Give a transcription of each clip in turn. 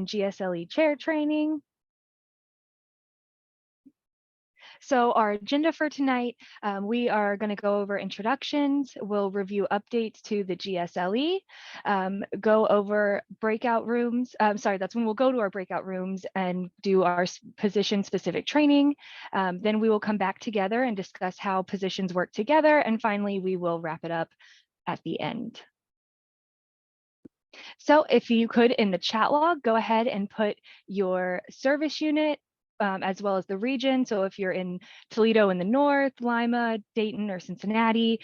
GSLE chair training. So our agenda for tonight, we are going to go over introductions. We'll review updates to the GSLE, go over breakout rooms. That's when we'll go to our breakout rooms and do our position-specific training. Then we will come back together and discuss how positions work together. And finally, we will wrap it up at the end. So if you could, in the chat log, go ahead and put your service unit, as well as the region. So if you're in Toledo in the north, Lima, Dayton, or Cincinnati,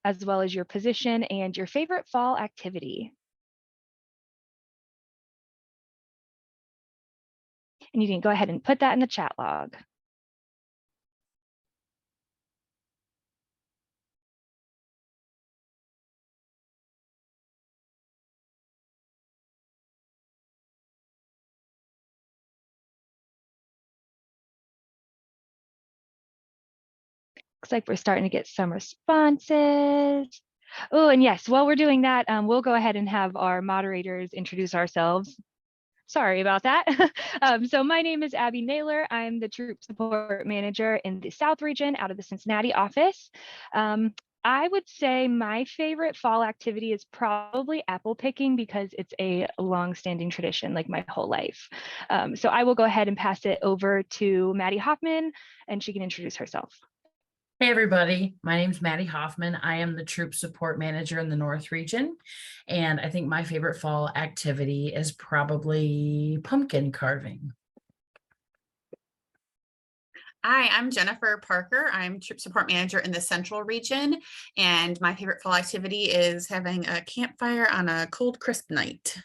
as well as your position and your favorite fall activity. And you can go ahead and put that in the chat log. Looks like we're starting to get some responses. Oh, and yes, while we're doing that, we'll go ahead and have our moderators introduce ourselves. Sorry about that. So my name is Abby Naylor. I'm the Troop Support Manager in the South region out of the Cincinnati office. I would say my favorite fall activity is probably apple picking because it's a long-standing tradition, like my whole life. So I will go ahead and pass it over to Maddie Hoffman, and she can introduce herself. Hey everybody, my name is Maddie Hoffman. I am the Troop Support Manager in the North region. And I think my favorite fall activity is probably pumpkin carving. Hi, I'm Jennifer Parker. I'm Troop Support Manager in the Central region. And my favorite fall activity is having a campfire on a cold, crisp night.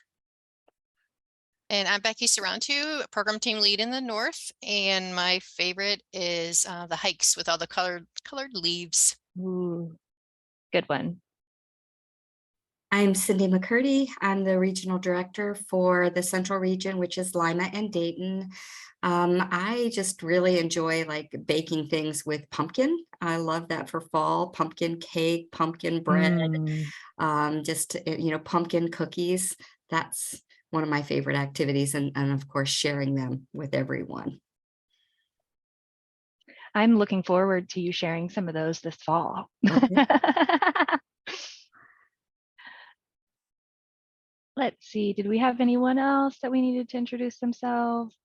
And I'm Becky Sarantu, program team lead in the North. And my favorite is the hikes with all the colored leaves. Ooh, good one. I'm Cindy McCurdy. I'm the regional director for the Central region, which is Lima and Dayton. I just really enjoy like baking things with pumpkin. I love that for fall, pumpkin cake, pumpkin bread, pumpkin cookies. That's one of my favorite activities, and of course, sharing them with everyone. I'm looking forward to you sharing some of those this fall. Okay. Let's see, did we have anyone else that we needed to introduce themselves?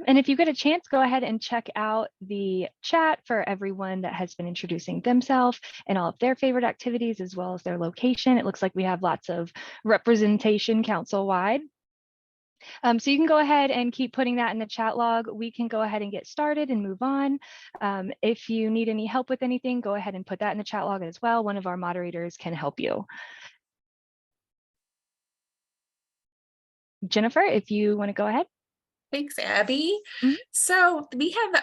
And if you get a chance, go ahead and check out the chat for everyone that has been introducing themselves and all of their favorite activities, as well as their location. It looks like we have lots of representation council-wide. So you can go ahead and keep putting that in the chat log. We can go ahead and get started and move on. If you need any help with anything, go ahead and put that in the chat log as well. One of our moderators can help you. Jennifer, if you want to go ahead. Thanks, Abby. So we have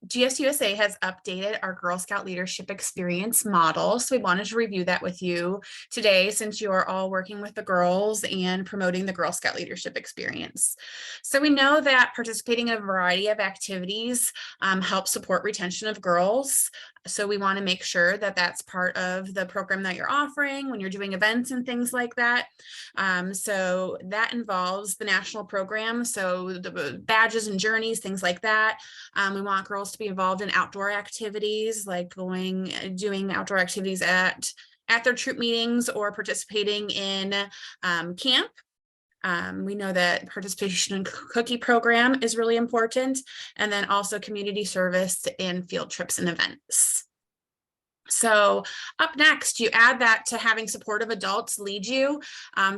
GSUSA has updated our Girl Scout Leadership Experience model. So we wanted to review that with you today, since you are all working with the girls and promoting the Girl Scout Leadership Experience. So we know that participating in a variety of activities helps support retention of girls. So we want to make sure that that's part of the program that you're offering when you're doing events and things like that. So that involves the national program. So the badges and journeys, things like that. We want girls to be involved in outdoor activities, like doing outdoor activities at their troop meetings or participating in camp. We know that participation in cookie program is really important, and then also community service and field trips and events. So up next, you add that to having supportive adults lead you.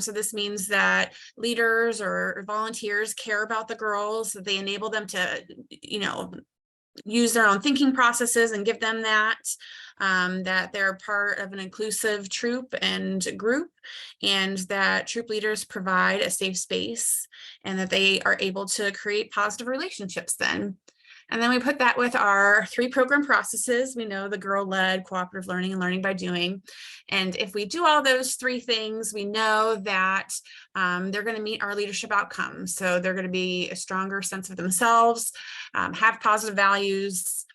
So this means that leaders or volunteers care about the girls, that they enable them to, use their own thinking processes and give them that, that they're part of an inclusive troop and group, and that troop leaders provide a safe space and that they are able to create positive relationships then. And then we put that with our 3 program processes. We know the girl-led, cooperative learning, and learning by doing. And if we do all those 3 things, we know that they're going to meet our leadership outcomes. So they're going to be a stronger sense of themselves, have positive values,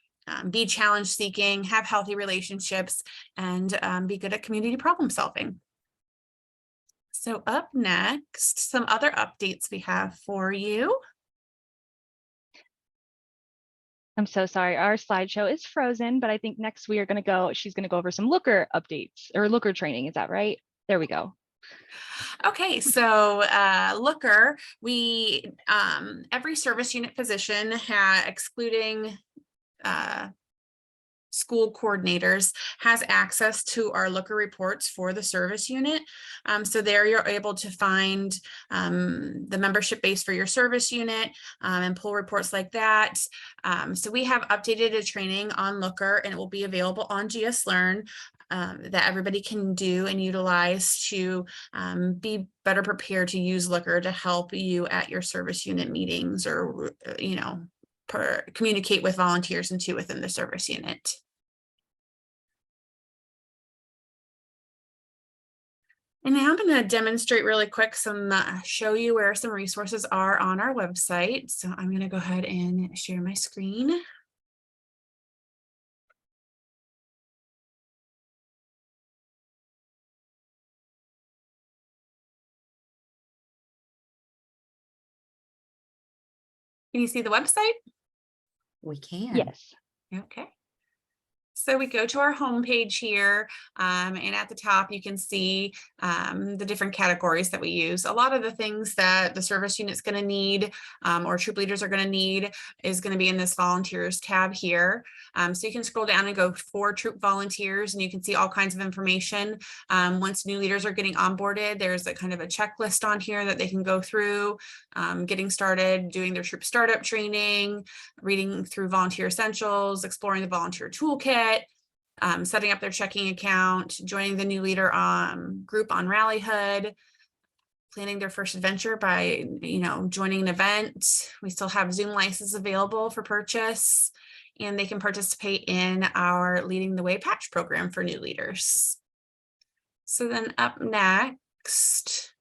be challenge seeking, have healthy relationships, and be good at community problem solving. So up next, some other updates we have for you. I'm so sorry. Our slideshow is frozen, but I think next we are going to go, she's going to go over some Looker updates or Looker training. Is that right? There we go. Okay, so Looker, we every service unit position excluding school coordinators has access to our Looker reports for the service unit. So there you're able to find the membership base for your service unit and pull reports like that. So we have updated a training on Looker, and it will be available on GS Learn that everybody can do and utilize to be better prepared to use Looker to help you at your service unit meetings, or, you know, communicate with volunteers and too within the service unit. And now I'm going to demonstrate really quick show you where some resources are on our website. So I'm going to go ahead and share my screen. Can you see the website? We can. Yes. Okay. So we go to our homepage here, and at the top you can see the different categories that we use. A lot of the things that the service unit's going to need or troop leaders are going to need is going to be in this volunteers tab here. So you can scroll down and go for troop volunteers, and you can see all kinds of information. Once new leaders are getting onboarded, there's a kind of a checklist on here that they can go through, getting started, doing their troop startup training, reading through volunteer essentials, exploring the volunteer toolkit, setting up their checking account, joining the new leader group on Rallyhood, planning their first adventure by, joining an event. We still have Zoom licenses available for purchase, and they can participate in our Leading the Way patch program for new leaders. So then up next,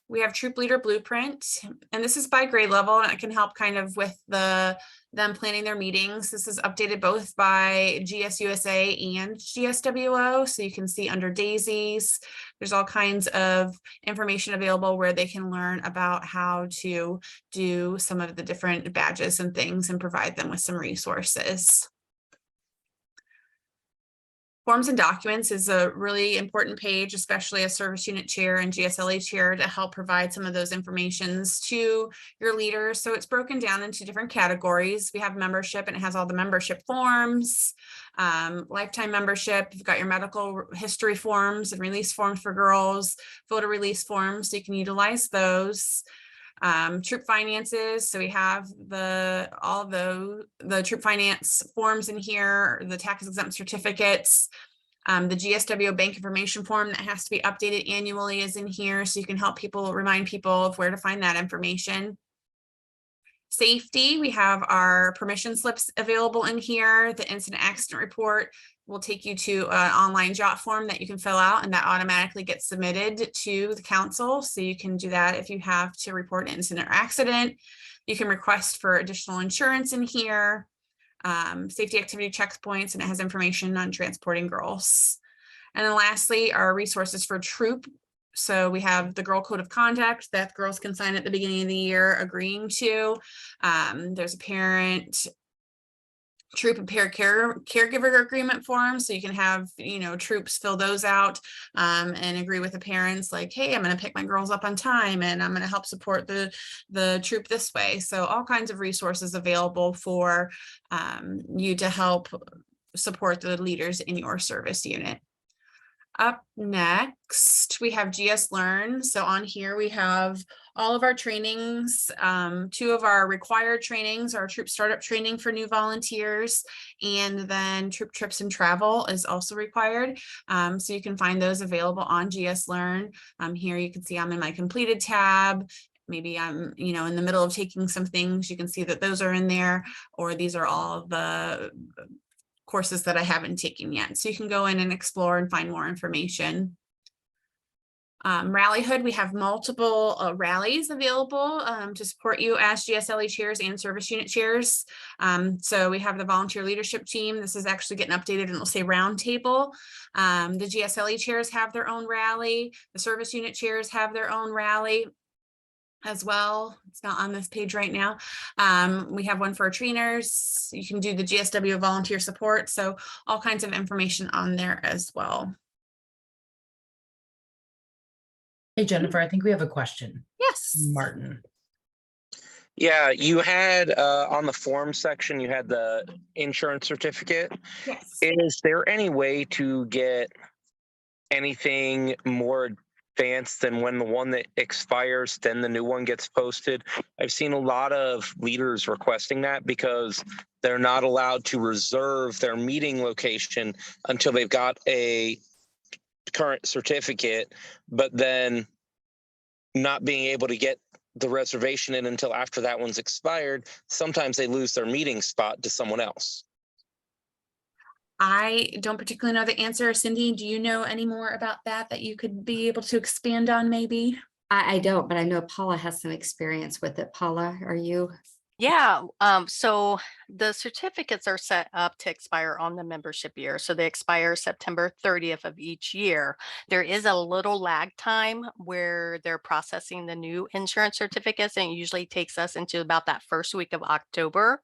we have Troop Leader Blueprint, and this is by grade level, and it can help kind of with them planning their meetings. This is updated both by GSUSA and GSWO, so you can see under daisies, there's all kinds of information available where they can learn about how to do some of the different badges and things and provide them with some resources. Forms and documents is a really important page, especially as service unit chair and GSLA chair, to help provide some of those informations to your leaders. So it's broken down into different categories. We have membership, and it has all the membership forms, lifetime membership. You've got your medical history forms and release forms for girls, photo release forms, so you can utilize those. Troop finances, so we have all the troop finance forms in here, the tax exempt certificates, the GSWO bank information form that has to be updated annually is in here, so you can help remind people of where to find that information. Safety, we have our permission slips available in here. The incident accident report will take you to an online JOT form that you can fill out, and that automatically gets submitted to the council. So you can do that if you have to report an incident or accident. You can request for additional insurance in here, safety activity checkpoints, and it has information on transporting girls. And then lastly, our resources for troop. So we have the Girl Code of Conduct that girls can sign at the beginning of the year agreeing to. There's a parent troop and caregiver agreement form, so you can have troops fill those out and agree with the parents, like, hey, I'm going to pick my girls up on time, and I'm going to help support the troop this way. So all kinds of resources available for you to help support the leaders in your service unit. Up next, we have GS Learn. So on here we have all of our trainings. 2 of our required trainings are troop startup training for new volunteers, and then troop trips and travel is also required. So you can find those available on GS Learn. Here you can see I'm in my completed tab. Maybe I'm, in the middle of taking some things. You can see that those are in there, or these are all of the courses that I haven't taken yet. So you can go in and explore and find more information. Rallyhood, we have multiple rallies available to support you as GSLE chairs and service unit chairs. So we have the volunteer leadership team. This is actually getting updated and it'll say roundtable. The GSLE chairs have their own rally. The service unit chairs have their own rally as well. It's not on this page right now. We have one for trainers. You can do the GSW volunteer support. So all kinds of information on there as well. Hey, Jennifer, I think we have a question. Yes. Martin. Yeah, you had on the form section, you had the insurance certificate. Yes. Is there any way to get anything more advanced than when the one that expires, then the new one gets posted? I've seen a lot of leaders requesting that because they're not allowed to reserve their meeting location until they've got a current certificate, but then not being able to get the reservation in until after that one's expired. Sometimes they lose their meeting spot to someone else. I don't particularly know the answer. Cindy, do you know any more about that you could be able to expand on maybe? I don't, but I know Paula has some experience with it. Paula, are you? Yeah, so the certificates are set up to expire on the membership year. So they expire September 30th of each year. There is a little lag time where they're processing the new insurance certificates, and it usually takes us into about that first week of October.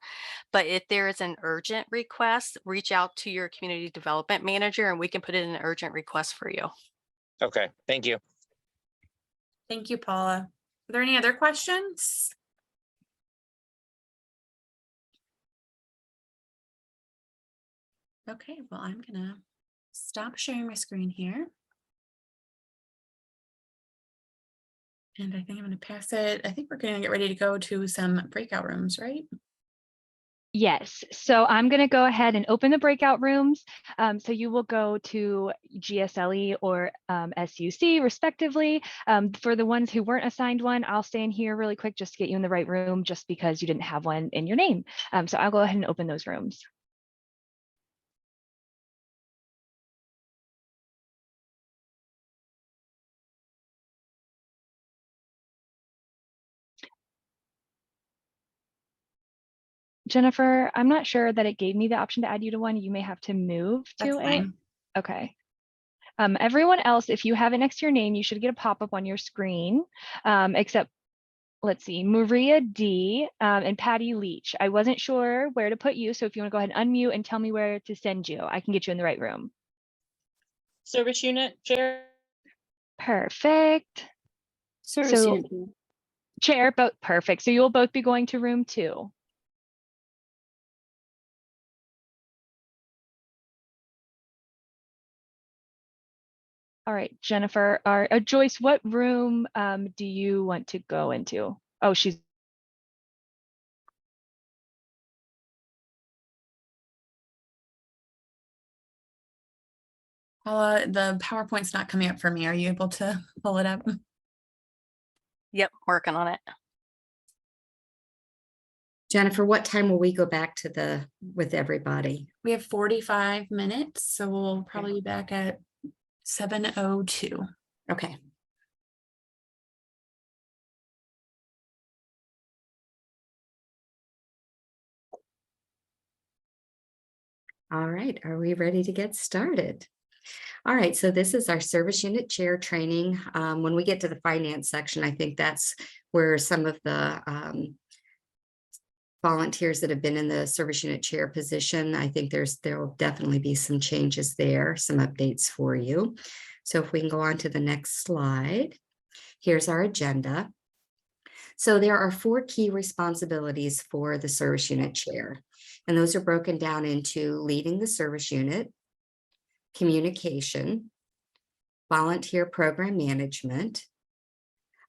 But if there is an urgent request, reach out to your community development manager and we can put in an urgent request for you. Okay, thank you. Thank you, Paula. Are there any other questions? Okay, well, I'm gonna stop sharing my screen here. And I think I'm gonna pass it. I think we're gonna get ready to go to some breakout rooms, right? Yes, so I'm going to go ahead and open the breakout rooms. So you will go to GSLE or SUC respectively. For the ones who weren't assigned one, I'll stay in here really quick just to get you in the right room just because you didn't have one in your name. So I'll go ahead and open those rooms. Jennifer, I'm not sure that it gave me the option to add you to one. You may have to move That's to it. fine. Okay. Everyone else, if you have it next to your name, you should get a pop-up on your screen, except, let's see, Maria D and Patty Leach. I wasn't sure where to put you, so if you want to go ahead and unmute and tell me where to send you, I can get you in the right room. Service unit chair. Perfect. Service So, unit. chair, both perfect. So you'll both be going to room 2. All right, Jennifer, or Joyce, what room do you want to go into? Oh, she's. Paula, the PowerPoint's not coming up for me. Are you able to pull it up? Yep, working on it. Jennifer, what time will we go back to with everybody? We have 45 minutes, so we'll probably be back at 7:02. Okay. All right, are we ready to get started? All right, so this is our service unit chair training. When we get to the finance section, I think that's where some of the volunteers that have been in the service unit chair position, I think there will definitely be some changes there, some updates for you. So if we can go on to the next slide, here's our agenda. So there are 4 key responsibilities for the service unit chair, and those are broken down into leading the service unit, communication, volunteer program management,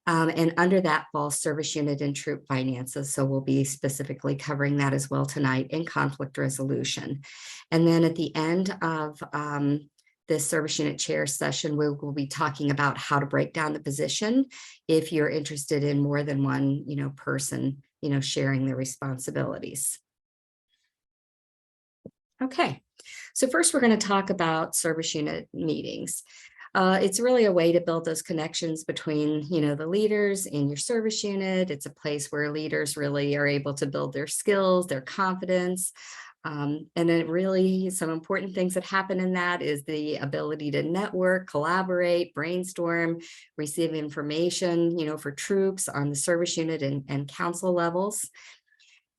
and under that falls service unit and troop finances. So we'll be specifically covering that as well tonight, in conflict resolution. And then at the end of this service unit chair session, we will be talking about how to break down the position if you're interested in more than one, person, sharing the responsibilities. Okay, so first we're going to talk about service unit meetings. It's really a way to build those connections between, the leaders in your service unit. It's a place where leaders really are able to build their skills, their confidence. And then really some important things that happen in that is the ability to network, collaborate, brainstorm, receive information, for troops on the service unit and council levels.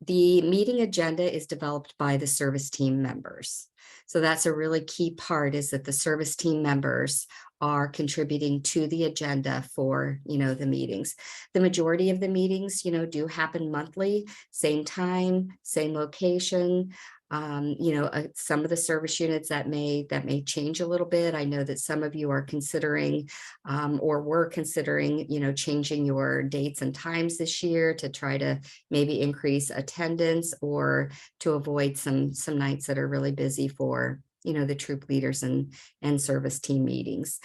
The meeting agenda is developed by the service team members. So that's a really key part, is that the service team members are contributing to the agenda for, the meetings. The majority of the meetings, do happen monthly, same time, same location. Some of the service units that may change a little bit. I know that some of you are considering or were considering, changing your dates and times this year to try to maybe increase attendance or to avoid some nights that are really busy for, the troop leaders and service team meetings.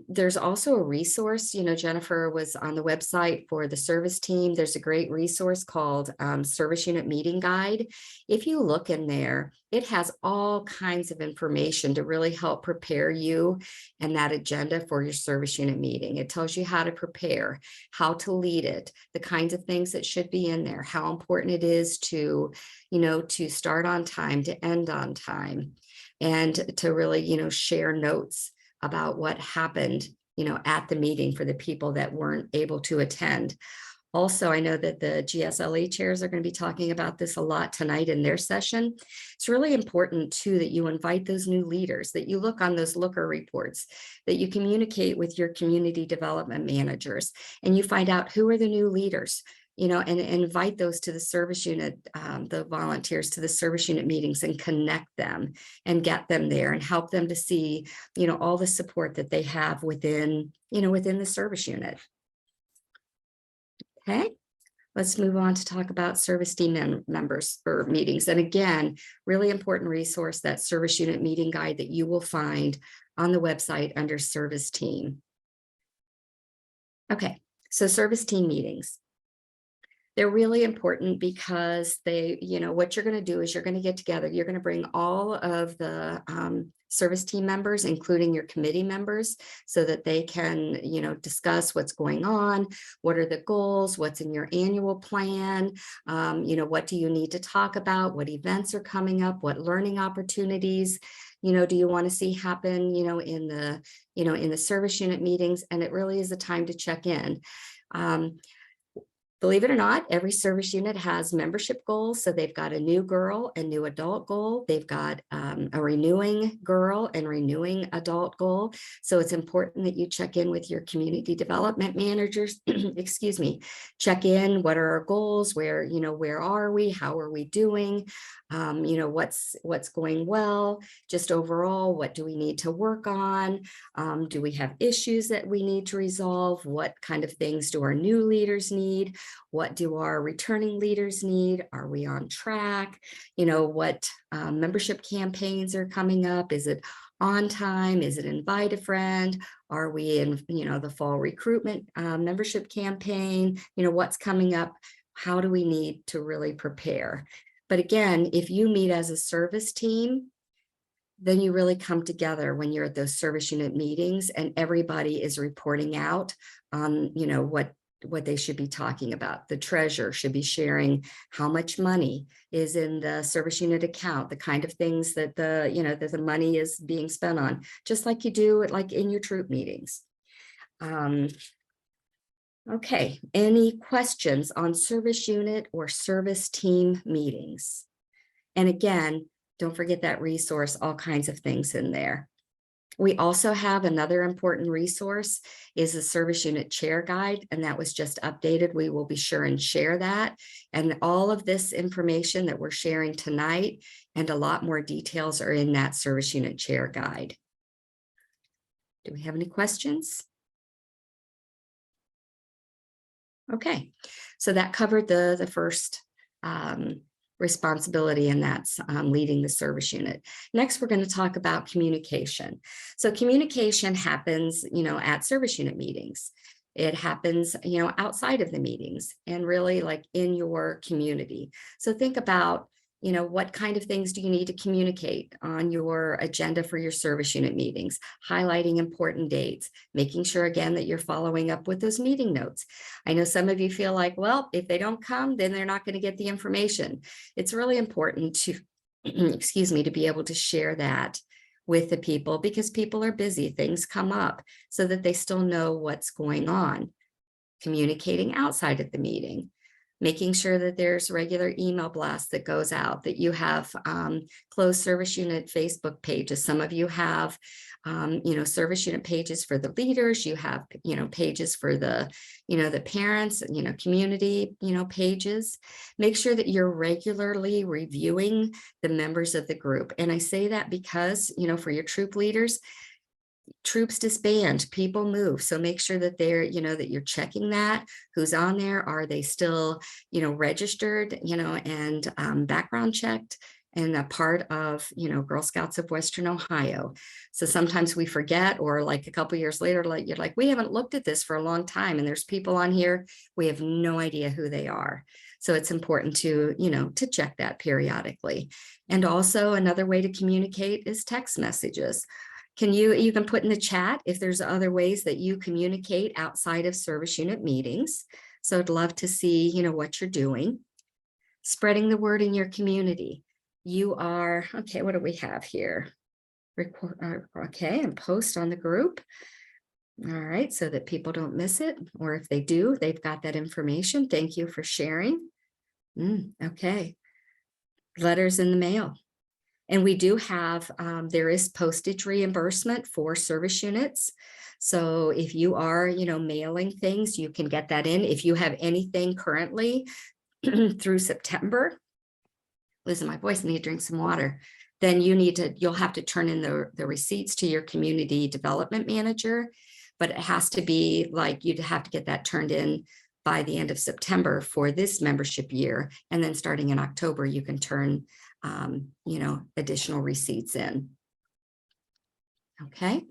There's also a resource, Jennifer was on the website for the service team. There's a great resource called Service Unit Meeting Guide. If you look in there, it has all kinds of information to really help prepare you and that agenda for your service unit meeting. It tells you how to prepare, how to lead it, the kinds of things that should be in there, how important it is to, to start on time, to end on time, and to really, share notes about what happened, at the meeting for the people that weren't able to attend. Also, I know that the GSLE chairs are going to be talking about this a lot tonight in their session. It's really important too that you invite those new leaders, that you look on those looker reports, that you communicate with your community development managers, and you find out who are the new leaders, and invite those to the service unit, the volunteers to the service unit meetings, and connect them and get them there and help them to see, all the support that they have within, within the service unit. Okay, let's move on to talk about service team members or meetings. And again, really important resource, that service unit meeting guide that you will find on the website under service team. Okay, so service team meetings. They're really important because they, what you're going to do is you're going to get together. You're going to bring all of the service team members, including your committee members, so that they can, discuss what's going on, what are the goals, what's in your annual plan, what do you need to talk about, what events are coming up, what learning opportunities, do you want to see happen, in the service unit meetings. And it really is a time to check in. Believe it or not, every service unit has membership goals. So they've got a new girl and new adult goal. They've got a renewing girl and renewing adult goal. So it's important that you check in with your community development managers, excuse me, check in, what are our goals, where are we, how are we doing, what's going well, just overall, what do we need to work on? Do we have issues that we need to resolve? What kind of things do our new leaders need? What do our returning leaders need? Are we on track? What membership campaigns are coming up? Is it on time? Is it invite a friend? Are we in, the fall recruitment membership campaign? What's coming up? How do we need to really prepare? But again, if you meet as a service team, then you really come together when you're at those service unit meetings and everybody is reporting out on, what they should be talking about. The treasurer should be sharing how much money is in the service unit account, the kind of things that that the money is being spent on, just like you do it like in your troop meetings. Okay, any questions on service unit or service team meetings? And again, don't forget that resource, all kinds of things in there. We also have another important resource is the service unit chair guide, and that was just updated. We will be sure and share that. And all of this information that we're sharing tonight and a lot more details are in that service unit chair guide. Do we have any questions? Okay, so that covered the first responsibility, and that's leading the service unit. Next, we're going to talk about communication. So communication happens, at service unit meetings. It happens, outside of the meetings and really like in your community. So think about, You know, what kind of things do you need to communicate on your agenda for your service unit meetings, highlighting important dates, making sure again that you're following up with those meeting notes. I know some of you feel like, well, if they don't come, then they're not going to get the information. It's really important to, excuse me, to be able to share that with the people, because people are busy, things come up, so that they still know what's going on. Communicating outside of the meeting, making sure that there's regular email blasts that goes out, that you have closed service unit Facebook pages. Some of you have, you know, service unit pages for the leaders. You have, you know, pages for the, you know, the parents, you know, community, you know, pages. Make sure that you're regularly reviewing the members of the group. And I say that because, you know, for your troop leaders, troops disband, people move. So make sure that they're, you know, that you're checking that, who's on there, are they still, you know, registered, you know, and background checked and a part of, you know, Girl Scouts of Western Ohio. So sometimes we forget, or like a couple years later, like you're like, we haven't looked at this for a long time, and there's people on here, we have no idea who they are. So it's important to, you know, to check that periodically. And also another way to communicate is text messages. You can put in the chat if there's other ways that you communicate outside of service unit meetings. So I'd love to see, you know, what you're doing. Spreading the word in your community. You are, okay, what do we have here? Record, okay, and post on the group. All right, so that people don't miss it, or if they do, they've got that information. Thank you for sharing. Okay. Letters in the mail. And we do have, there is postage reimbursement for service units. So if you are, you know, mailing things, you can get that in. If you have anything currently through September, losing my voice, I need to drink some water, then you'll have to turn in the receipts to your community development manager. But it has to be like, you'd have to get that turned in by the end of September for this membership year. And then starting in October, you can turn you know, additional receipts in. Okay,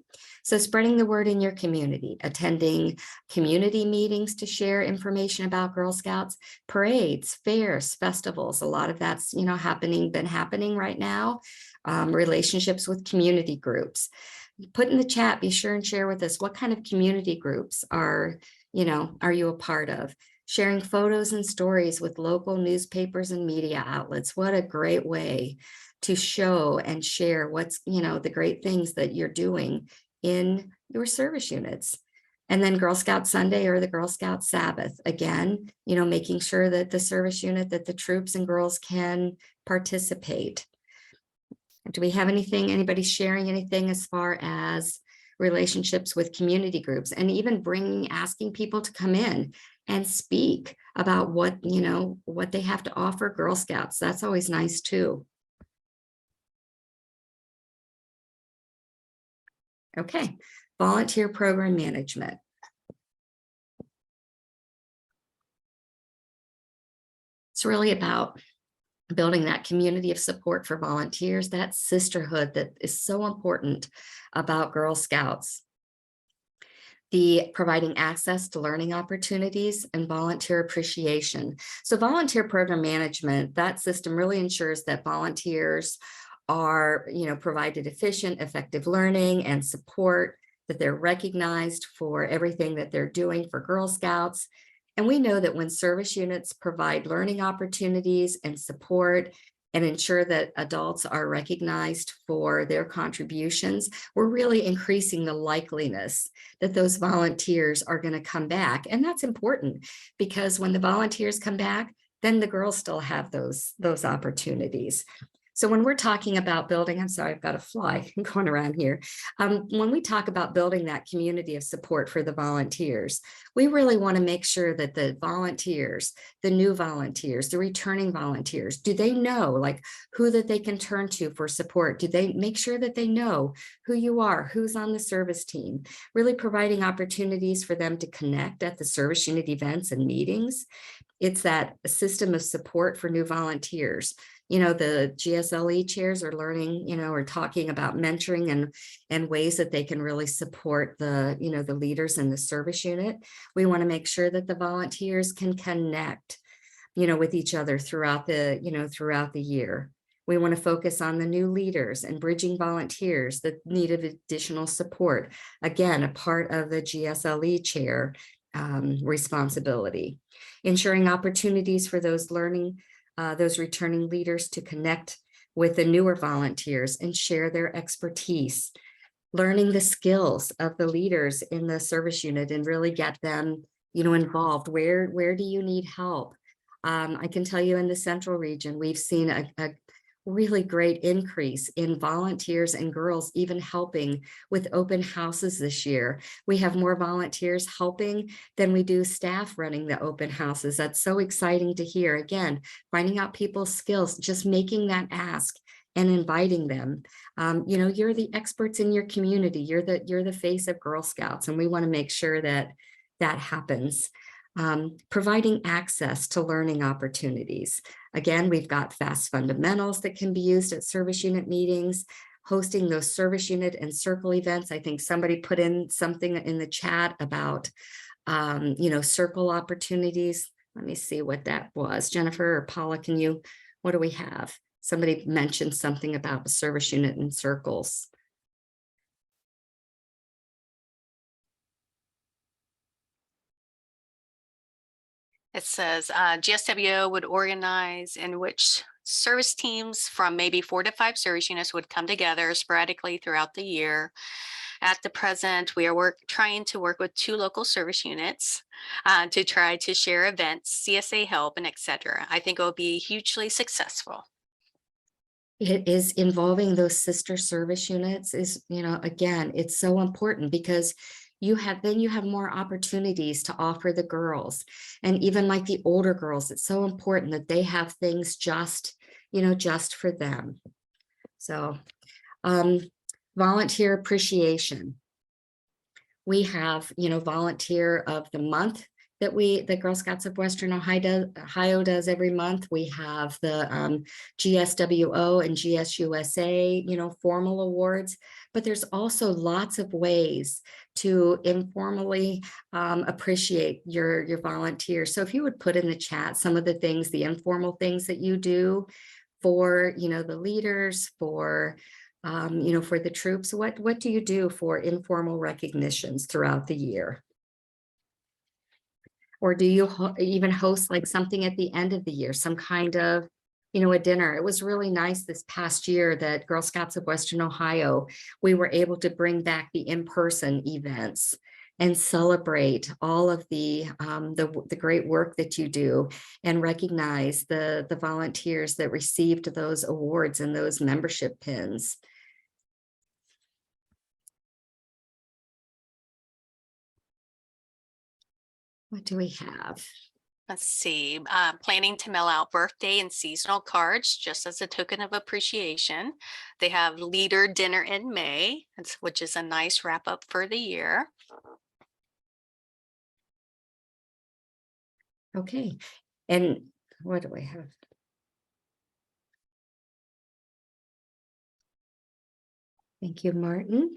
so spreading the word in your community, attending community meetings to share information about Girl Scouts, parades, fairs, festivals. A lot of that's, you know, been happening right now. Relationships with community groups. Put in the chat, be sure and share with us what kind of community groups are you a part of? Sharing photos and stories with local newspapers and media outlets. What a great way to show and share what's, you know, the great things that you're doing in your service units. And then Girl Scout Sunday or the Girl Scout Sabbath, again, you know, making sure that the service unit, that the troops and girls can participate. Do we have anybody sharing anything as far as relationships with community groups, and even asking people to come in and speak about what, you know, what they have to offer Girl Scouts? That's always nice too. Okay, volunteer program management. It's really about building that community of support for volunteers, that sisterhood that is so important about Girl Scouts. The providing access to learning opportunities and volunteer appreciation. So volunteer program management, that system really ensures that volunteers are, you know, provided efficient, effective learning and support, that they're recognized for everything that they're doing for Girl Scouts. And we know that when service units provide learning opportunities and support and ensure that adults are recognized for their contributions, we're really increasing the likeliness that those volunteers are going to come back. And that's important, because when the volunteers come back, then the girls still have those opportunities. So when we're talking about building, I'm sorry, I've got a fly going around here. When we talk about building that community of support for the volunteers, we really want to make sure that the volunteers, the new volunteers, the returning volunteers, do they know like who that they can turn to for support? Do they make sure that they know who you are, who's on the service team, really providing opportunities for them to connect at the service unit events and meetings? It's that system of support for new volunteers. You know, the GSLE chairs are learning, you know, or talking about mentoring and ways that they can really support the, you know, the leaders in the service unit. We want to make sure that the volunteers can connect, with each other throughout the year. We want to focus on the new leaders and bridging volunteers that needed additional support. Again, a part of the GSLE chair responsibility. Ensuring opportunities for those returning leaders to connect with the newer volunteers and share their expertise. Learning the skills of the leaders in the service unit and really get them, involved. Where do you need help? I can tell you in the Central region, we've seen a really great increase in volunteers and girls even helping with open houses this year. We have more volunteers helping than we do staff running the open houses. That's so exciting to hear. Again, finding out people's skills, just making that ask and inviting them. You're the experts in your community. You're the face of Girl Scouts, and we want to make sure that that happens. Providing access to learning opportunities. Again, we've got fast fundamentals that can be used at service unit meetings, hosting those service unit and circle events. I think somebody put in something in the chat about, circle opportunities. Let me see what that was. Jennifer or Paula, what do we have? Somebody mentioned something about the service unit and circles. It says GSWO would organize in which service teams from maybe 4 to 5 service units would come together sporadically throughout the year. At the present, we are trying to work with 2 local service units to try to share events, CSA help, and etc. I think it will be hugely successful. It is involving those sister service units is, again, it's so important because you have more opportunities to offer the girls, and even like the older girls, it's so important that they have things just for them. So volunteer appreciation. We have, volunteer of the month that the Girl Scouts of Western Ohio does every month. We have the GSWO and GSUSA, formal awards, but there's also lots of ways to informally appreciate your volunteers. So if you would put in the chat some of the things, the informal things that you do for, the leaders, for the troops, what do you do for informal recognitions throughout the year? Or do you even host like something at the end of the year, some kind of, a dinner? It was really nice this past year that Girl Scouts of Western Ohio, we were able to bring back the in-person events and celebrate all of the great work that you do and recognize the volunteers that received those awards and those membership pins. What do we have? Let's see, planning to mail out birthday and seasonal cards just as a token of appreciation. They have leader dinner in May, which is a nice wrap up for the year. Okay, and what do we have? Thank you, Martin.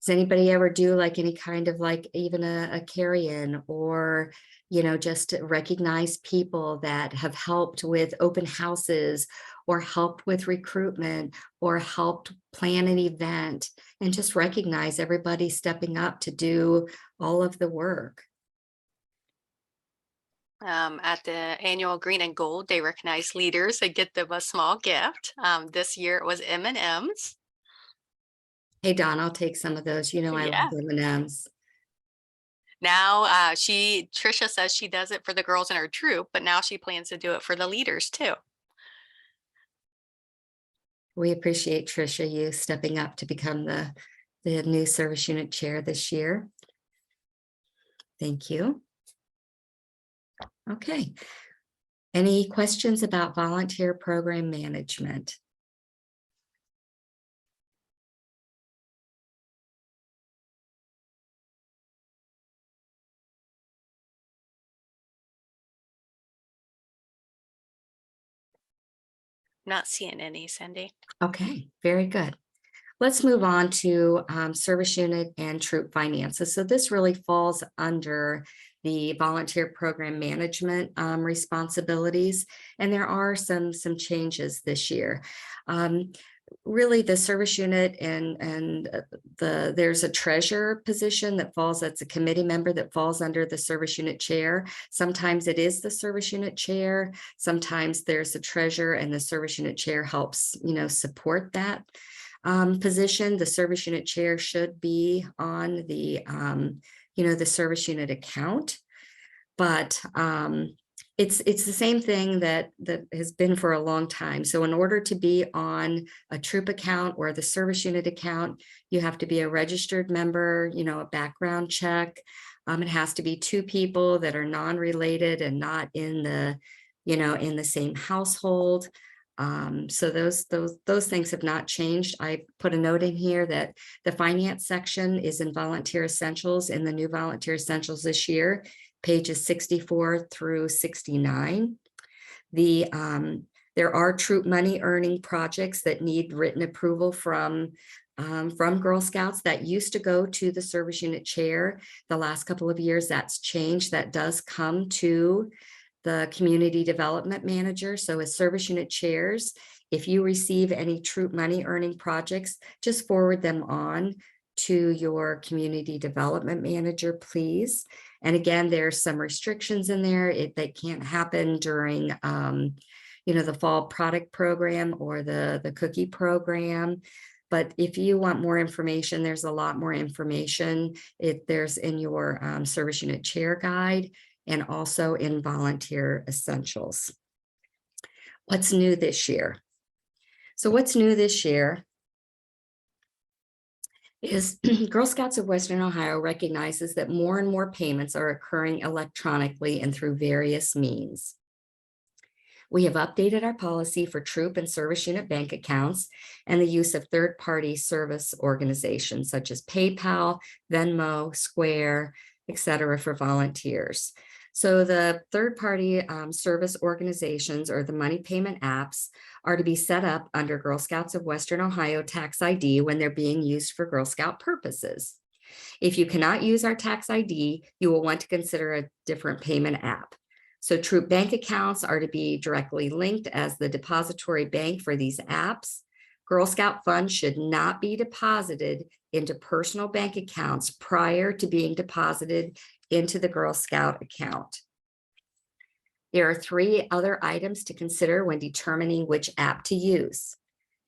Does anybody ever do like any kind of like even a carry-in or, just to recognize people that have helped with open houses or helped with recruitment or helped plan an event and just recognize everybody stepping up to do all of the work? At the annual Green and Gold, they recognize leaders and get them a small gift. This year it was M&Ms. Hey, Don, I'll take some of those. I love M&Ms. Now, Trisha says she does it for the girls in her troop, but now she plans to do it for the leaders too. We appreciate Trisha, you stepping up to become the new service unit chair this year. Thank you. Okay. Any questions about volunteer program management? Not seeing any, Cindy. Okay, very good. Let's move on to service unit and troop finances. So this really falls under the volunteer program management responsibilities. And there are some changes this year. Really, the service unit and there's a treasurer position that falls, that's a committee member that falls under the service unit chair. Sometimes it is the service unit chair. Sometimes there's a treasurer and the service unit chair helps, support that position. The service unit chair should be on the, the service unit account, but it's the same thing that has been for a long time. So in order to be on a troop account or the service unit account, you have to be a registered member, a background check. It has to be 2 people that are non-related and not in the, in the same household. So those things have not changed. I put a note in here that the finance section is in Volunteer Essentials, in the new Volunteer Essentials this year, pages 64 through 69. There are troop money earning projects that need written approval from Girl Scouts. That used to go to the service unit chair. The last couple of years that's changed. That does come to the community development manager. So as service unit chairs, if you receive any troop money earning projects, just forward them on to your community development manager, please. And again, there's some restrictions in there. They can't happen during, the fall product program or the cookie program. But if you want more information, there's a lot more information. There's in your service unit chair guide and also in Volunteer Essentials. What's new this year? So what's new this year is Girl Scouts of Western Ohio recognizes that more and more payments are occurring electronically and through various means. We have updated our policy for troop and service unit bank accounts and the use of third-party service organizations such as PayPal, Venmo, Square, etc. for volunteers. So the third-party service organizations or the money payment apps are to be set up under Girl Scouts of Western Ohio tax ID when they're being used for Girl Scout purposes. If you cannot use our tax ID, you will want to consider a different payment app. So troop bank accounts are to be directly linked as the depository bank for these apps. Girl Scout funds should not be deposited into personal bank accounts prior to being deposited into the Girl Scout account. There are 3 other items to consider when determining which app to use.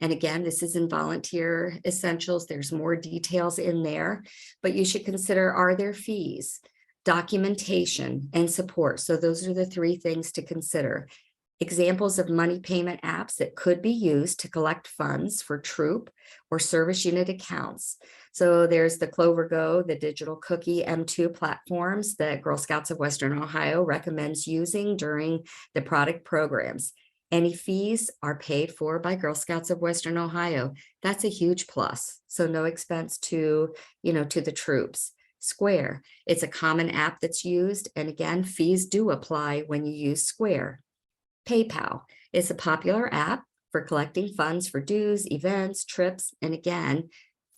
And again, this is in Volunteer Essentials. There's more details in there, but you should consider, are there fees, documentation, and support? So those are the 3 things to consider. Examples of money payment apps that could be used to collect funds for troop or service unit accounts. So there's the Clover Go, the digital cookie M2 platforms that Girl Scouts of Western Ohio recommends using during the product programs. Any fees are paid for by Girl Scouts of Western Ohio. That's a huge plus. So no expense to, to the troops. Square, it's a common app that's used. And again, fees do apply when you use Square. PayPal is a popular app for collecting funds for dues, events, trips, and again,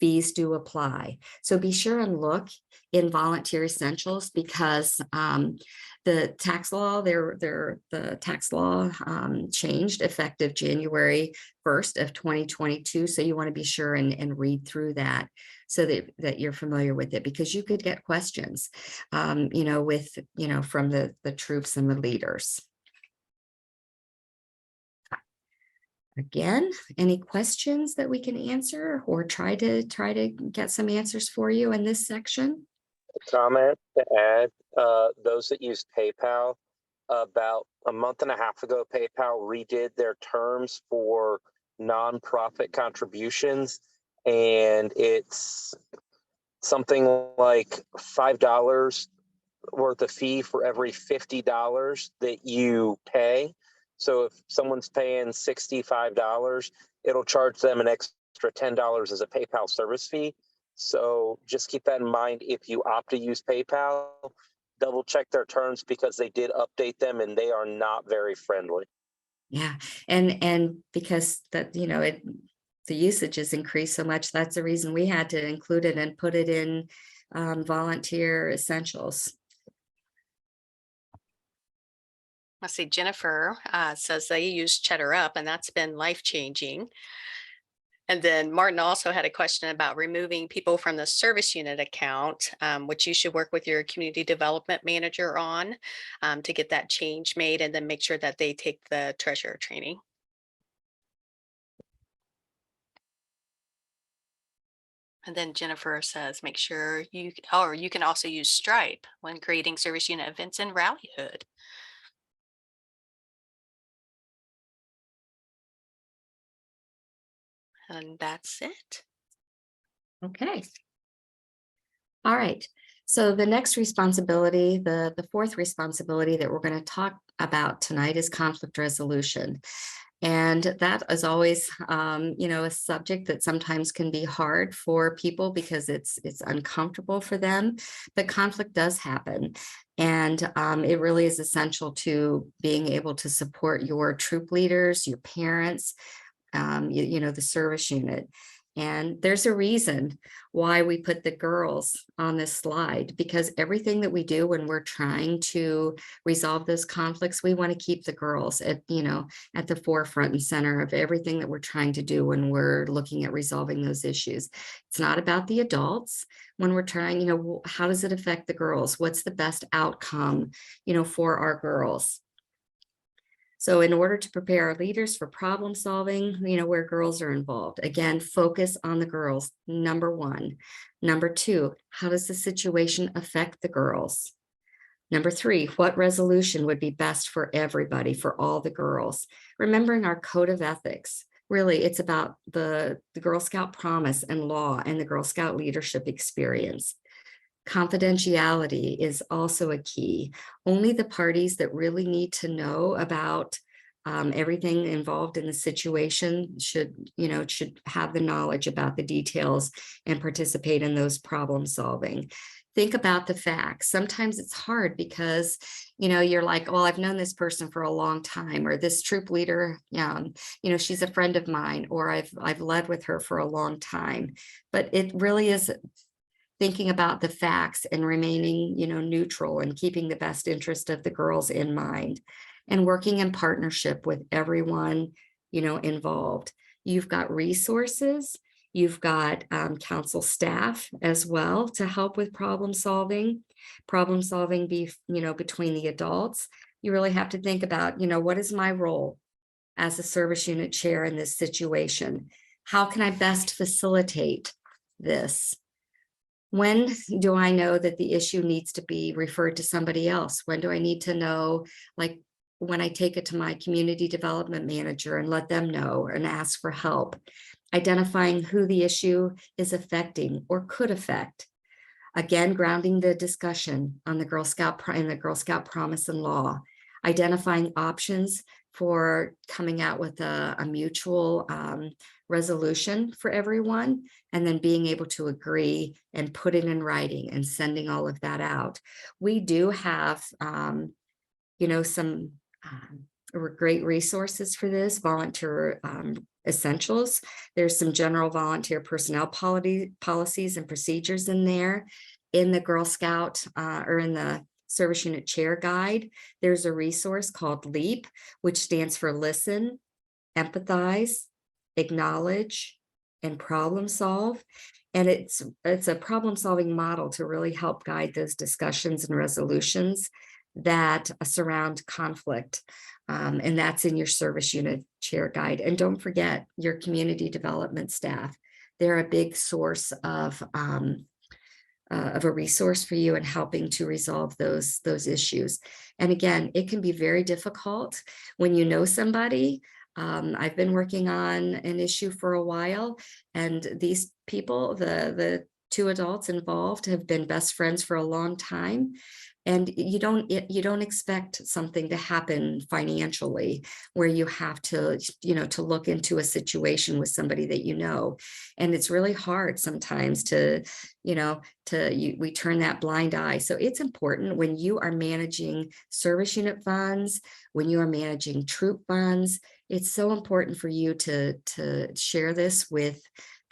fees do apply. So be sure and look in Volunteer Essentials because the tax law, the tax law changed effective January 1st of 2022. So you want to be sure and read through that so that you're familiar with it, because you could get questions, from the troops and the leaders. Again, any questions that we can answer or try to get some answers for you in this section? Comment to add, those that use PayPal, about a month and a half ago, PayPal redid their terms for nonprofit contributions, and it's something like $5 worth of fee for every $50 that you pay. So if someone's paying $65, it'll charge them an extra $10 as a PayPal service fee. So just keep that in mind. If you opt to use PayPal, double check their terms because they did update them and they are not very friendly. Yeah, and because that, the usage has increased so much, that's the reason we had to include it and put it in Volunteer Essentials. let's see, Jennifer says they use Cheddar Up, and that's been life-changing. And then Martin also had a question about removing people from the service unit account, which you should work with your community development manager on to get that change made, and then make sure that they take the treasurer training. And then Jennifer says, make sure you can also use Stripe when creating service unit events in Rallyhood. And that's it. Okay. All right. So the next responsibility, the fourth responsibility that we're going to talk about tonight is conflict resolution. And that is always, a subject that sometimes can be hard for people because it's uncomfortable for them, but conflict does happen. And it really is essential to being able to support your troop leaders, your parents, the service unit. And there's a reason why we put the girls on this slide, because everything that we do when we're trying to resolve those conflicts, we want to keep the girls at the forefront and center of everything that we're trying to do when we're looking at resolving those issues. It's not about the adults. When we're trying, how does it affect the girls? What's the best outcome, for our girls? So in order to prepare our leaders for problem solving, where girls are involved, again, focus on the girls, number one. Number two, how does the situation affect the girls? Number three, what resolution would be best for everybody, for all the girls? Remembering our code of ethics. Really, it's about the Girl Scout promise and law and the Girl Scout leadership experience. Confidentiality is also a key. Only the parties that really need to know about everything involved in the situation should have the knowledge about the details and participate in those problem solving. Think about the facts. Sometimes it's hard because, you're like, well, I've known this person for a long time, or this troop leader, she's a friend of mine, or I've led with her for a long time. But it really is thinking about the facts and remaining, neutral and keeping the best interest of the girls in mind, and working in partnership with everyone, involved. You've got resources, you've got council staff as well to help with problem solving between the adults. You really have to think about, what is my role as a service unit chair in this situation? How can I best facilitate this? When do I know that the issue needs to be referred to somebody else? When do I need to know, like when I take it to my community development manager and let them know and ask for help? Identifying who the issue is affecting or could affect. Again, grounding the discussion on the Girl Scout and the Girl Scout promise and law. Identifying options for coming out with a mutual resolution for everyone, and then being able to agree and put it in writing and sending all of that out. We do have, some great resources for this, volunteer essentials. There's some general volunteer personnel policies and procedures in there. In the Girl Scout or in the Service Unit Chair Guide, there's a resource called LEAP, which stands for Listen, Empathize, Acknowledge, and Problem Solve. And it's a problem solving model to really help guide those discussions and resolutions that surround conflict. And that's in your Service Unit Chair Guide. And don't forget your community development staff. They're a big source of a resource for you in helping to resolve those issues. And again, it can be very difficult when you know somebody. I've been working on an issue for a while, and these people, the two adults involved, have been best friends for a long time. And you don't expect something to happen financially where you have to, to look into a situation with somebody that and it's really hard sometimes we turn that blind eye. So it's important when you are managing service unit funds, when you are managing troop funds, it's so important for you to share this with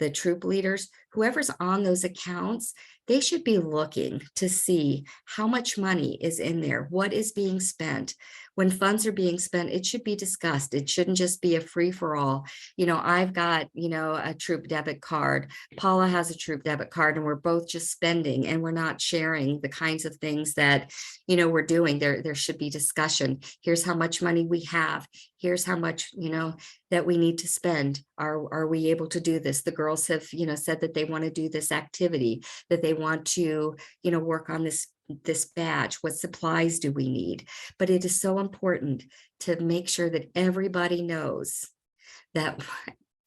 the troop leaders, whoever's on those accounts, they should be looking to see how much money is in there, what is being spent. When funds are being spent, it should be discussed. It shouldn't just be a free-for-all. You know, I've got, you know, a troop debit card. Paula has a troop debit card, and we're both just spending, and we're not sharing the kinds of things that, you know, we're doing. There should be discussion. Here's how much money we have. Here's how much, you know, that we need to spend. Are we able to do this? The girls have, you know, said that they want to do this activity, that they want to, you know, work on this badge. What supplies do we need? But it is so important to make sure that everybody knows that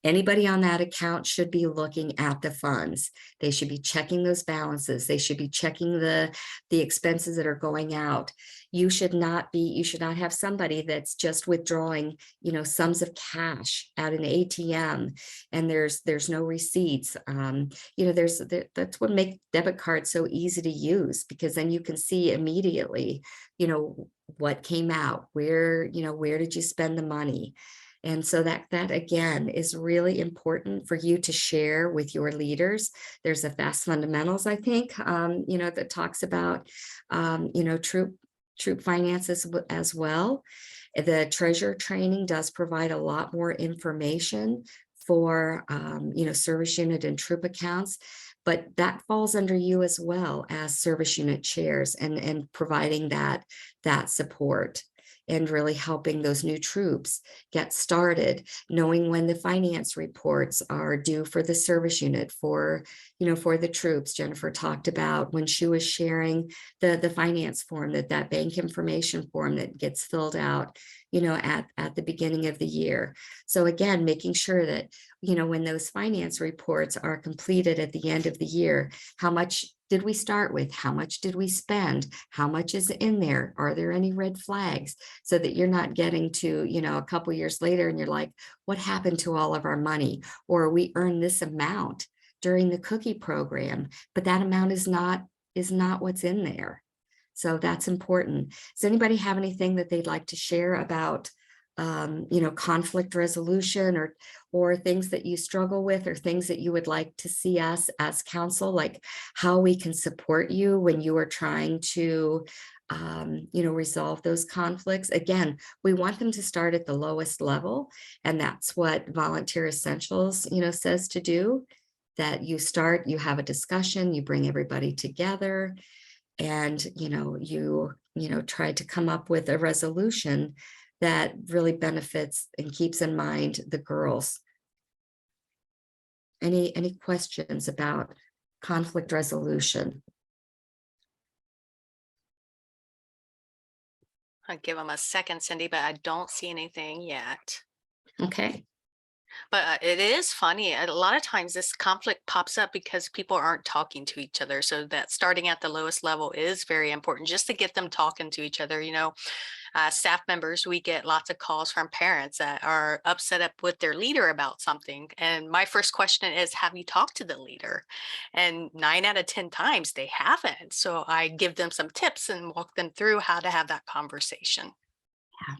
anybody on that account should be looking at the funds. They should be checking those balances. They should be checking the expenses that are going out. You should not have somebody that's just withdrawing, you know, sums of cash at an ATM and there's no receipts. You know, that's what makes debit cards so easy to use, because then you can see immediately, you know, what came out, where did you spend the money? And so that again is really important for you to share with your leaders. There's a FAST Fundamentals, I think, you know, that talks about, you know, troop finances as well. The treasurer training does provide a lot more information for, you know, service unit and troop accounts, but that falls under you as well as service unit chairs and providing that support and really helping those new troops get started, knowing when the finance reports are due for the service unit, for, you know, for the troops. Jennifer talked about when she was sharing the finance form, that bank information form that gets filled out, you know, at the beginning of the year. So again, making sure that, you know, when those finance reports are completed at the end of the year, how much did we start with? How much did we spend? How much is in there? Are there any red flags? So that you're not getting to, you know, a couple years later and you're like, what happened to all of our money? Or we earned this amount during the cookie program, but that amount is not what's in there. So that's important. Does anybody have anything that they'd like to share about you know, conflict resolution or things that you struggle with, or things that you would like to see us as council, like how we can support you when you are trying to, you know, resolve those conflicts? Again, we want them to start at the lowest level, and that's what Volunteer Essentials, you know, says to do. That you start, you have a discussion, you bring everybody together, and you try to come up with a resolution that really benefits and keeps in mind the girls. Any questions about conflict resolution? I'll give them a second, Cindy, but I don't see anything yet. Okay. But it is funny. A lot of times this conflict pops up because people aren't talking to each other. So that starting at the lowest level is very important, just to get them talking to each other. You know, staff members, we get lots of calls from parents that are upset up with their leader about something. And my first question is, have you talked to the leader? And 9 out of 10 times they haven't. So I give them some tips and walk them through how to have that conversation. Yeah.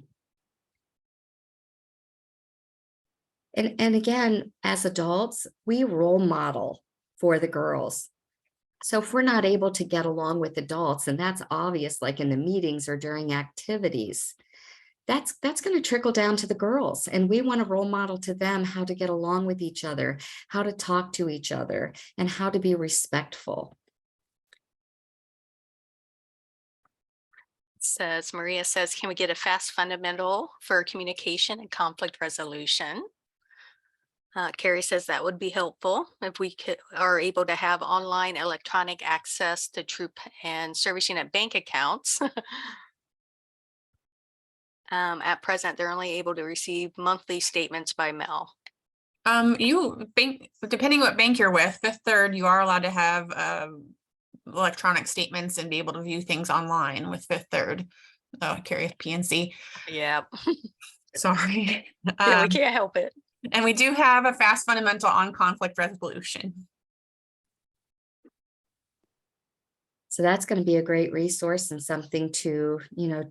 And again, as adults, we role model for the girls. So if we're not able to get along with adults, and that's obvious, like in the meetings or during activities, that's going to trickle down to the girls. And we want to role model to them how to get along with each other, how to talk to each other, and how to be respectful. Maria says, can we get a FAST fundamental for communication and conflict resolution? Carrie says that would be helpful if we are able to have online electronic access to troop and service unit bank accounts. At present, they're only able to receive monthly statements by mail. Depending what bank you're with, Fifth Third, you are allowed to have electronic statements and be able to view things online with Fifth Third. Carrie, PNC. Yeah. Sorry. Yeah, we can't help it. And we do have a FAST fundamental on conflict resolution. So that's going to be a great resource and something to,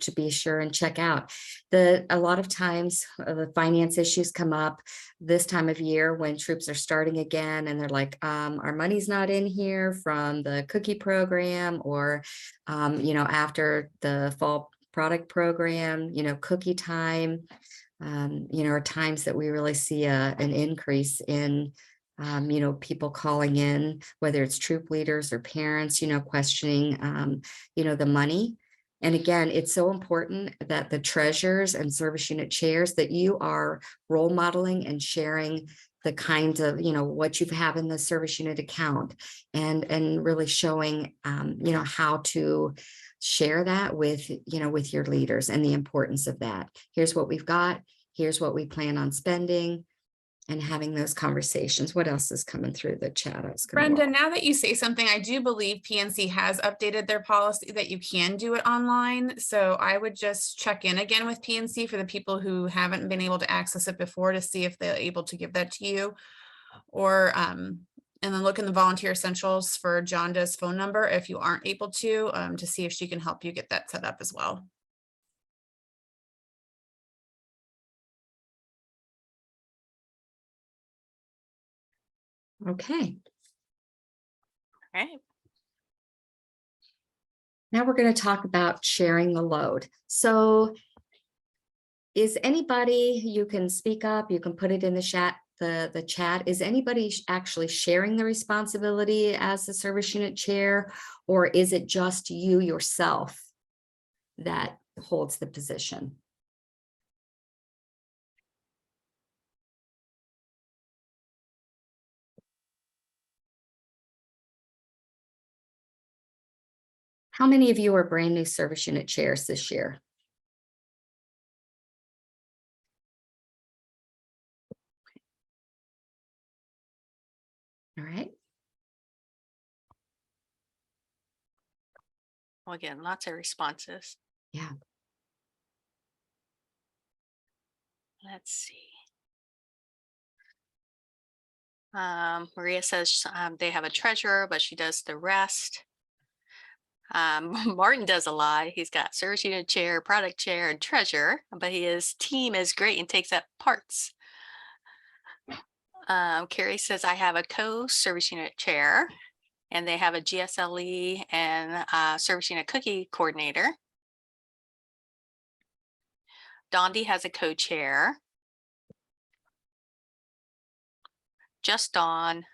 to be sure and check out. A lot of times the finance issues come up this time of year when troops are starting again and they're like, our money's not in here from the cookie program, or, after the fall product program, cookie time, are times that we really see an increase in people calling in, whether it's troop leaders or parents, questioning, the money. And again, it's so important that the treasurers and service unit chairs, that you are role modeling and sharing the kinds of, what you have in the service unit account, and really showing, how to share that with, with your leaders and the importance of that. Here's what we've got. Here's what we plan on spending. And having those conversations. What else is coming through the chat? Brenda, now that you say something, I do believe PNC has updated their policy that you can do it online. So I would just check in again with PNC for the people who haven't been able to access it before, to see if they're able to give that to you. Or and then look in the volunteer essentials for Jonda's phone number if you aren't able to see if she can help you get that set up as well. Okay. All right. Now we're going to talk about sharing the load. So is anybody, you can speak up, you can put it in the chat, the chat. Is anybody actually sharing the responsibility as the service unit chair, or is it just you yourself that holds the position? How many of you are brand new service unit chairs this year? All right. Well, again, lots of responses. Yeah. Let's see. Maria says they have a treasurer, but she does the rest. Martin does a lot. He's got service unit chair, product chair, and treasurer, but his team is great and takes up parts. Carrie says, I have a co-service unit chair, and they have a GSLE and service unit cookie coordinator. Dondi has a co-chair. Just Dawn,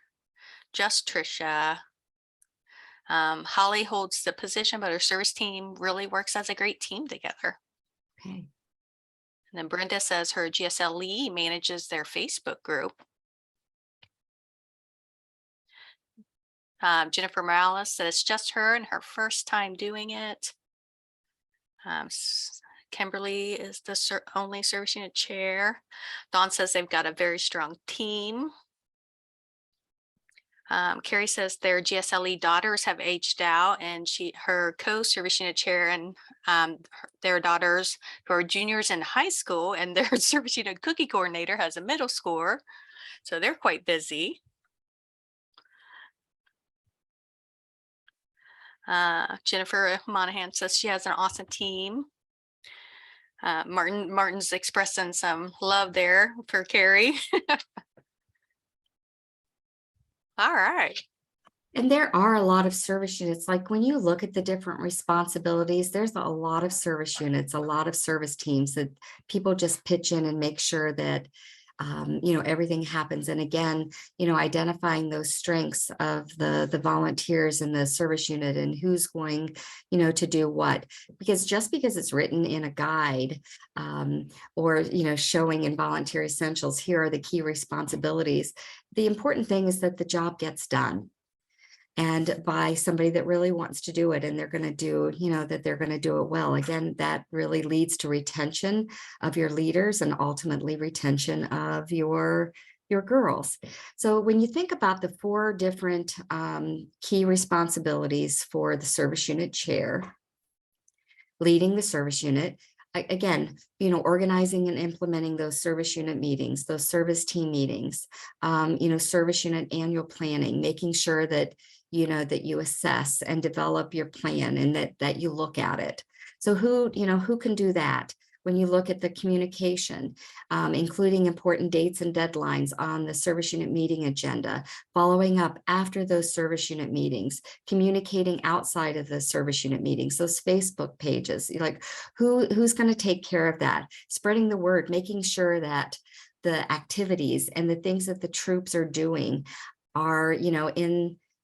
just Trisha. Holly holds the position, but her service team really works as a great team together. Okay. And then Brenda says her GSLE manages their Facebook group. Jennifer Morales said it's just her and her first time doing it. Kimberly is the only service unit chair. Dawn says they've got a very strong team. Carrie says their GSLE daughters have aged out, and her co-service unit chair and their daughters who are juniors in high school, and their service unit cookie coordinator has a middle schooler. So they're quite busy. Jennifer Monahan says she has an awesome team. Martin's expressing some love there for Carrie. All right. And there are a lot of service units. Like when you look at the different responsibilities, there's a lot of service units, a lot of service teams that people just pitch in and make sure that, everything happens. And again, identifying those strengths of the volunteers in the service unit and who's going, to do what, because just because it's written in a guide or, showing in volunteer essentials, here are the key responsibilities. The important thing is that the job gets done, and by somebody that really wants to do it, and they're going to do, that they're going to do it well. Again, that really leads to retention of your leaders and ultimately retention of your girls. So when you think about the 4 different key responsibilities for the service unit chair, leading the service unit, again, organizing and implementing those service unit meetings, those service team meetings, service unit annual planning, making sure that, you know, that you assess and develop your plan and that you look at it. So who, you know, who can do that? When you look at the communication, including important dates and deadlines on the service unit meeting agenda, following up after those service unit meetings, communicating outside of the service unit meetings, those Facebook pages, like who's going to take care of that? Spreading the word, making sure that the activities and the things that the troops are doing are, you know,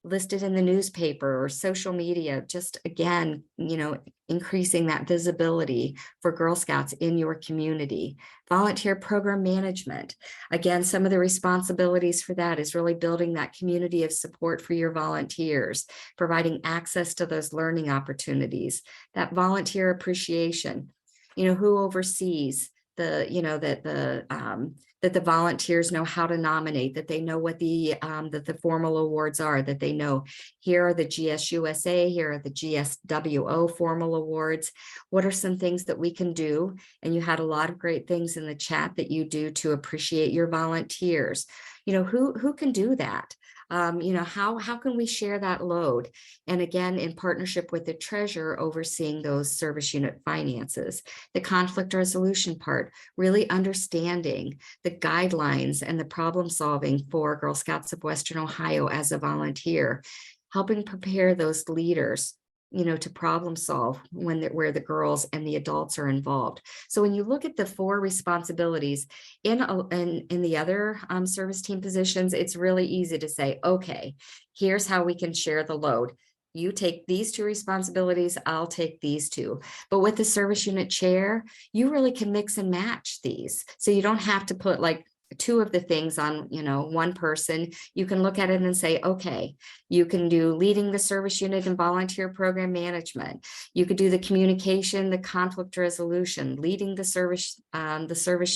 listed in the newspaper or social media, just again, you know, increasing that visibility for Girl Scouts in your community. Volunteer program management. Again, some of the responsibilities for that is really building that community of support for your volunteers, providing access to those learning opportunities, that volunteer appreciation, you know, who oversees the, you know, that the volunteers know how to nominate, that they know what that the formal awards are, that they know here are the GSUSA, here are the GSWO formal awards. What are some things that we can do? And you had a lot of great things in the chat that you do to appreciate your volunteers. You know, who can do that? You know, how can we share that load? And again, in partnership with the treasurer overseeing those service unit finances, the conflict resolution part, really understanding the guidelines and the problem solving for Girl Scouts of Western Ohio as a volunteer, helping prepare those leaders, you know, to problem solve where the girls and the adults are involved. So when you look at the 4 responsibilities in the other service team positions, it's really easy to say, okay, here's how we can share the load. You take these 2 responsibilities, I'll take these 2. But with the service unit chair, you really can mix and match these. So you don't have to put like 2 of the things on, you know, one person. You can look at it and say, okay, you can do leading the service unit and volunteer program management. You could do the communication, the conflict resolution, leading the service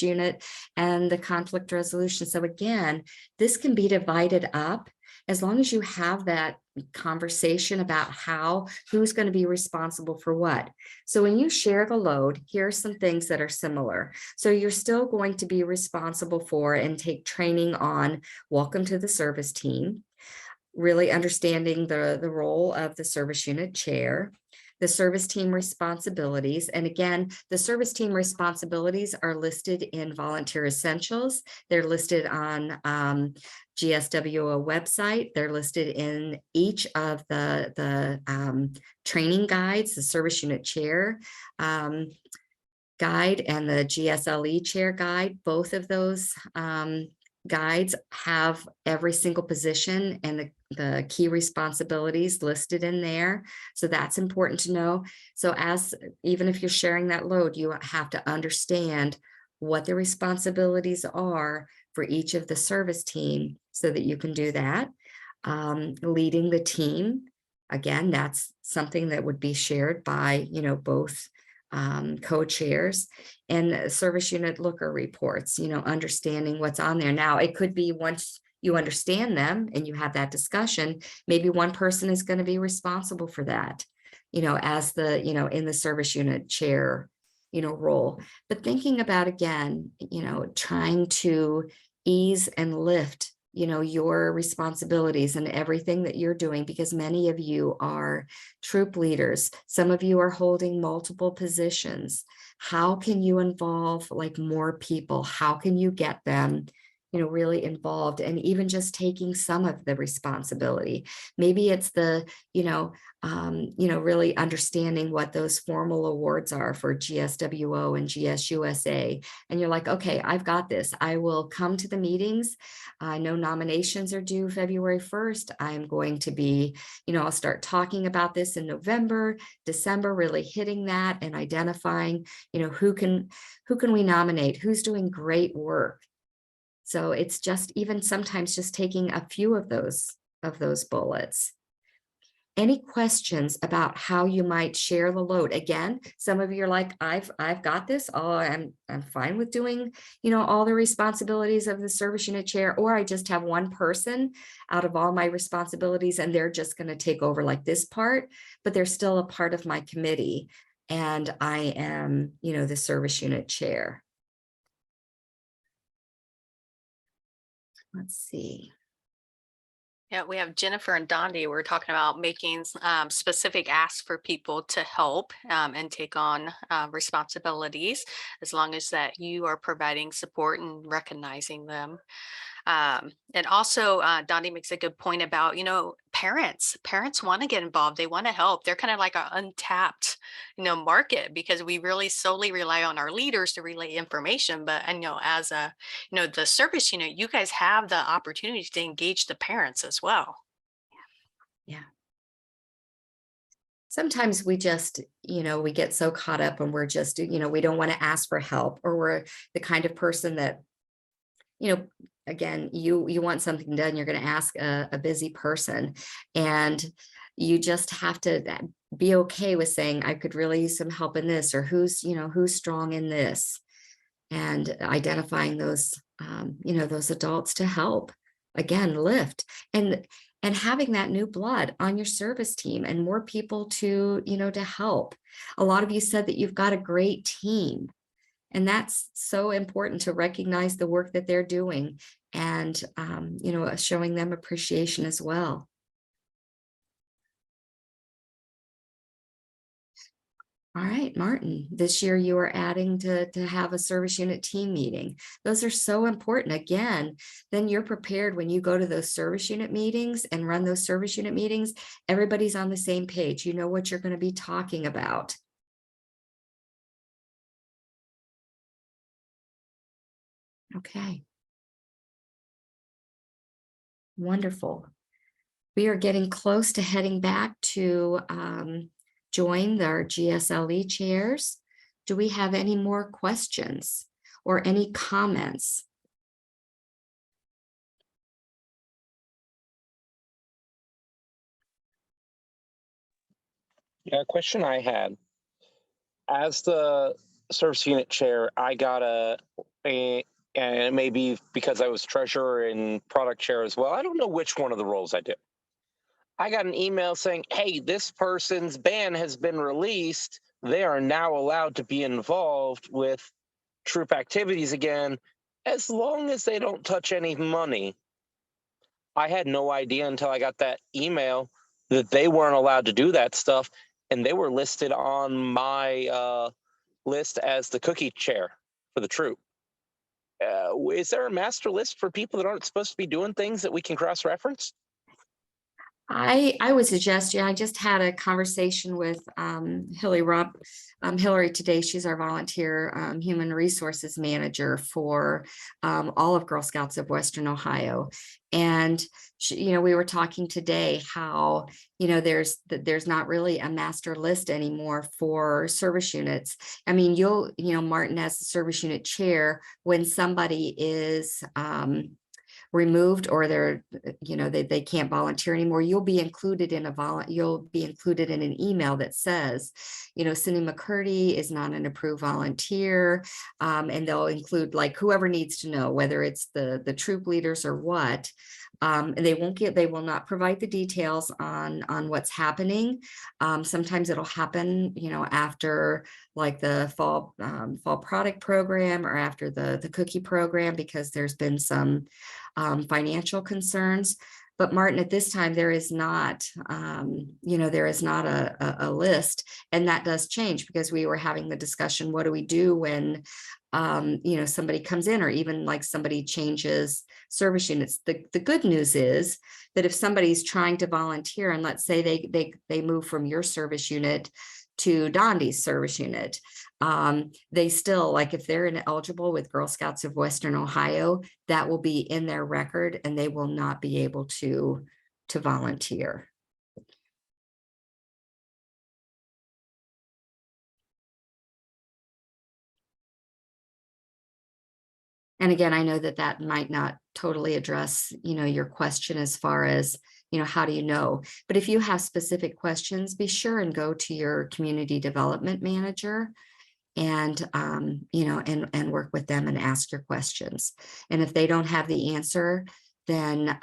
unit and the conflict resolution. So again, this can be divided up as long as you have that conversation about who's going to be responsible for what. So when you share the load, here are some things that are similar. So you're still going to be responsible for and take training on welcome to the service team, really understanding the role of the service unit chair, the service team responsibilities. And again, the service team responsibilities are listed in Volunteer Essentials. They're listed on GSWO website. They're listed in each of the training guides, the service unit chair guide and the GSLE chair guide. Both of those guides have every single position and the key responsibilities listed in there. So that's important to know. So even if you're sharing that load, you have to understand what the responsibilities are for each of the service team so that you can do that. Leading the team, again, that's something that would be shared by, you know, both co-chairs, and service unit looker reports, you know, understanding what's on there. Now, it could be once you understand them and you have that discussion, maybe one person is going to be responsible for that, you know, as the, you know, in the service unit chair, you know, role. But thinking about, again, you know, trying to ease and lift, you know, your responsibilities and everything that you're doing, because many of you are troop leaders. Some of you are holding multiple positions. How can you involve like more people? How can you get them, you know, really involved, and even just taking some of the responsibility? Maybe it's the, you know, really understanding what those formal awards are for GSWO and GSUSA. And you're like, okay, I've got this. I will come to the meetings. I know nominations are due February 1st. I'm going to be, you know, I'll start talking about this in November, December, really hitting that and identifying, you know, who can we nominate, who's doing great work. So it's just even sometimes just taking a few of those bullets. Any questions about how you might share the load? Again, some of you are like, I've got this. Oh, I'm fine with doing, you know, all the responsibilities of the service unit chair, or I just have one person out of all my responsibilities and they're just going to take over like this part, but they're still a part of my committee. And I am, you know, the service unit chair. Let's see. Yeah, we have Jennifer and Dondi. We're talking about making specific asks for people to help and take on responsibilities, as long as that you are providing support and recognizing them. And also, Dondi makes a good point about, parents. Parents want to get involved. They want to help. They're kind of like an untapped, market, because we really solely rely on our leaders to relay information. But I know as a, the service unit, you guys have the opportunity to engage the parents as well. Yeah. Sometimes we just, we get so caught up and we're just, we don't want to ask for help, or we're the kind of person that, again, you want something done, you're going to ask a busy person, and you just have to be okay with saying, I could really use some help in this, or who's strong in this, and identifying those, those adults to help, again, lift, and having that new blood on your service team and more people to, to help. A lot of you said that you've got a great team. And that's so important, to recognize the work that they're doing, and, showing them appreciation as well. All right, Martin, this year you are adding to have a service unit team meeting. Those are so important. Again, then you're prepared when you go to those service unit meetings and run those service unit meetings. Everybody's on the same page. You know what you're going to be talking about. Okay. Wonderful. We are getting close to heading back to join our GSLE chairs. Do we have any more questions or any comments? Yeah, a question I had. As the service unit chair, I got and it may be because I was treasurer and product chair as well. I don't know which one of the roles I did. I got an email saying, hey, this person's ban has been released. They are now allowed to be involved with troop activities again, as long as they don't touch any money. I had no idea until I got that email that they weren't allowed to do that stuff, and they were listed on my list as the cookie chair for the troop. Is there a master list for people that aren't supposed to be doing things that we can cross-reference? I would suggest, I just had a conversation with Hillary today. She's our volunteer human resources manager for all of Girl Scouts of Western Ohio. And she, we were talking today how, there's not really a master list anymore for service units. I mean, Martin, as the service unit chair, when somebody is removed, or they're, they can't volunteer anymore, you'll be included in an email that says, Cindy McCurdy is not an approved volunteer, and they'll include like whoever needs to know, whether it's the troop leaders or what. And they will not provide the details on what's happening. Sometimes it'll happen, after like the fall product program, or after the cookie program, because there's been some financial concerns. But Martin, at this time, there is not, there is not a list, and that does change, because we were having the discussion, what do we do when, somebody comes in, or even like somebody changes service units. The good news is that if somebody's trying to volunteer, and let's say they move from your service unit to Dondi's service unit, they still, like if they're eligible with Girl Scouts of Western Ohio, that will be in their record, and they will not be able to volunteer. And again, I know that might not totally address, your question as far as, how do you know? But if you have specific questions, be sure and go to your community development manager, and, and work with them and ask your questions. And if they don't have the answer, then,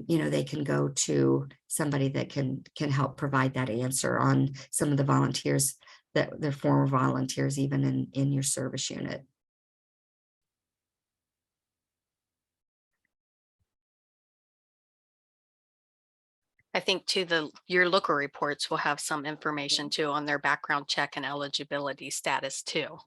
they can go to somebody that can help provide that answer on some of the volunteers, that they're former volunteers, even in your service unit. I think too, your looker reports will have some information too on their background check and eligibility status too.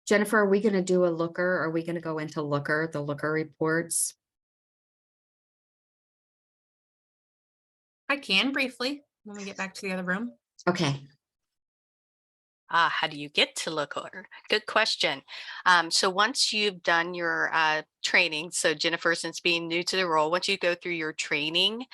Jennifer, are we going to do a looker? Are we going to go into the looker reports? I can briefly when we get back to the other room. Okay. How do you get to looker? Good question. So once you've done your training, so Jennifer, since being new to the role, once you go through your training,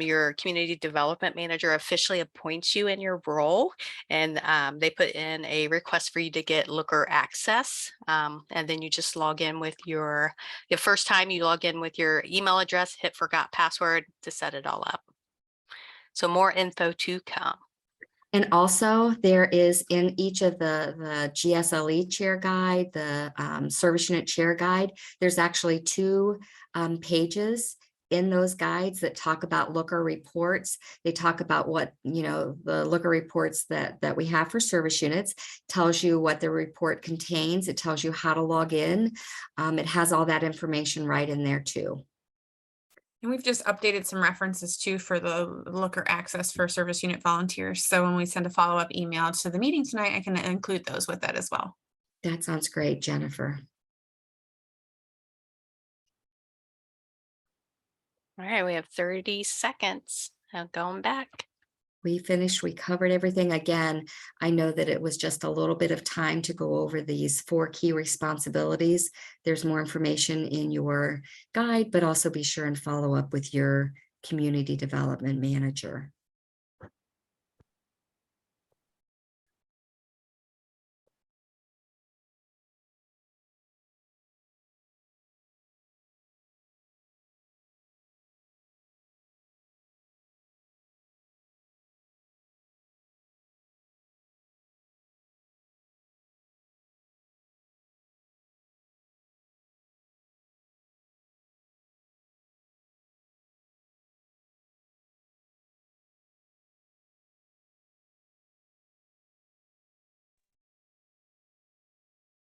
your community development manager officially appoints you in your role, and they put in a request for you to get looker access. And then you just log in with the first time you log in with your email address, hit forgot password to set it all up. So more info to come. And also there is in each of the GSLE chair guide, the service unit chair guide, there's actually 2 pages in those guides that talk about looker reports. They talk about what, the looker reports that we have for service units, tells you what the report contains. It tells you how to log in. It has all that information right in there too. And we've just updated some references too for the looker access for service unit volunteers. So when we send a follow-up email to the meeting tonight, I can include those with that as well. That sounds great, Jennifer. All right, we have 30 seconds. Now going back. We finished, we covered everything. Again, I know that it was just a little bit of time to go over these 4 key responsibilities. There's more information in your guide, but also be sure and follow up with your community development manager.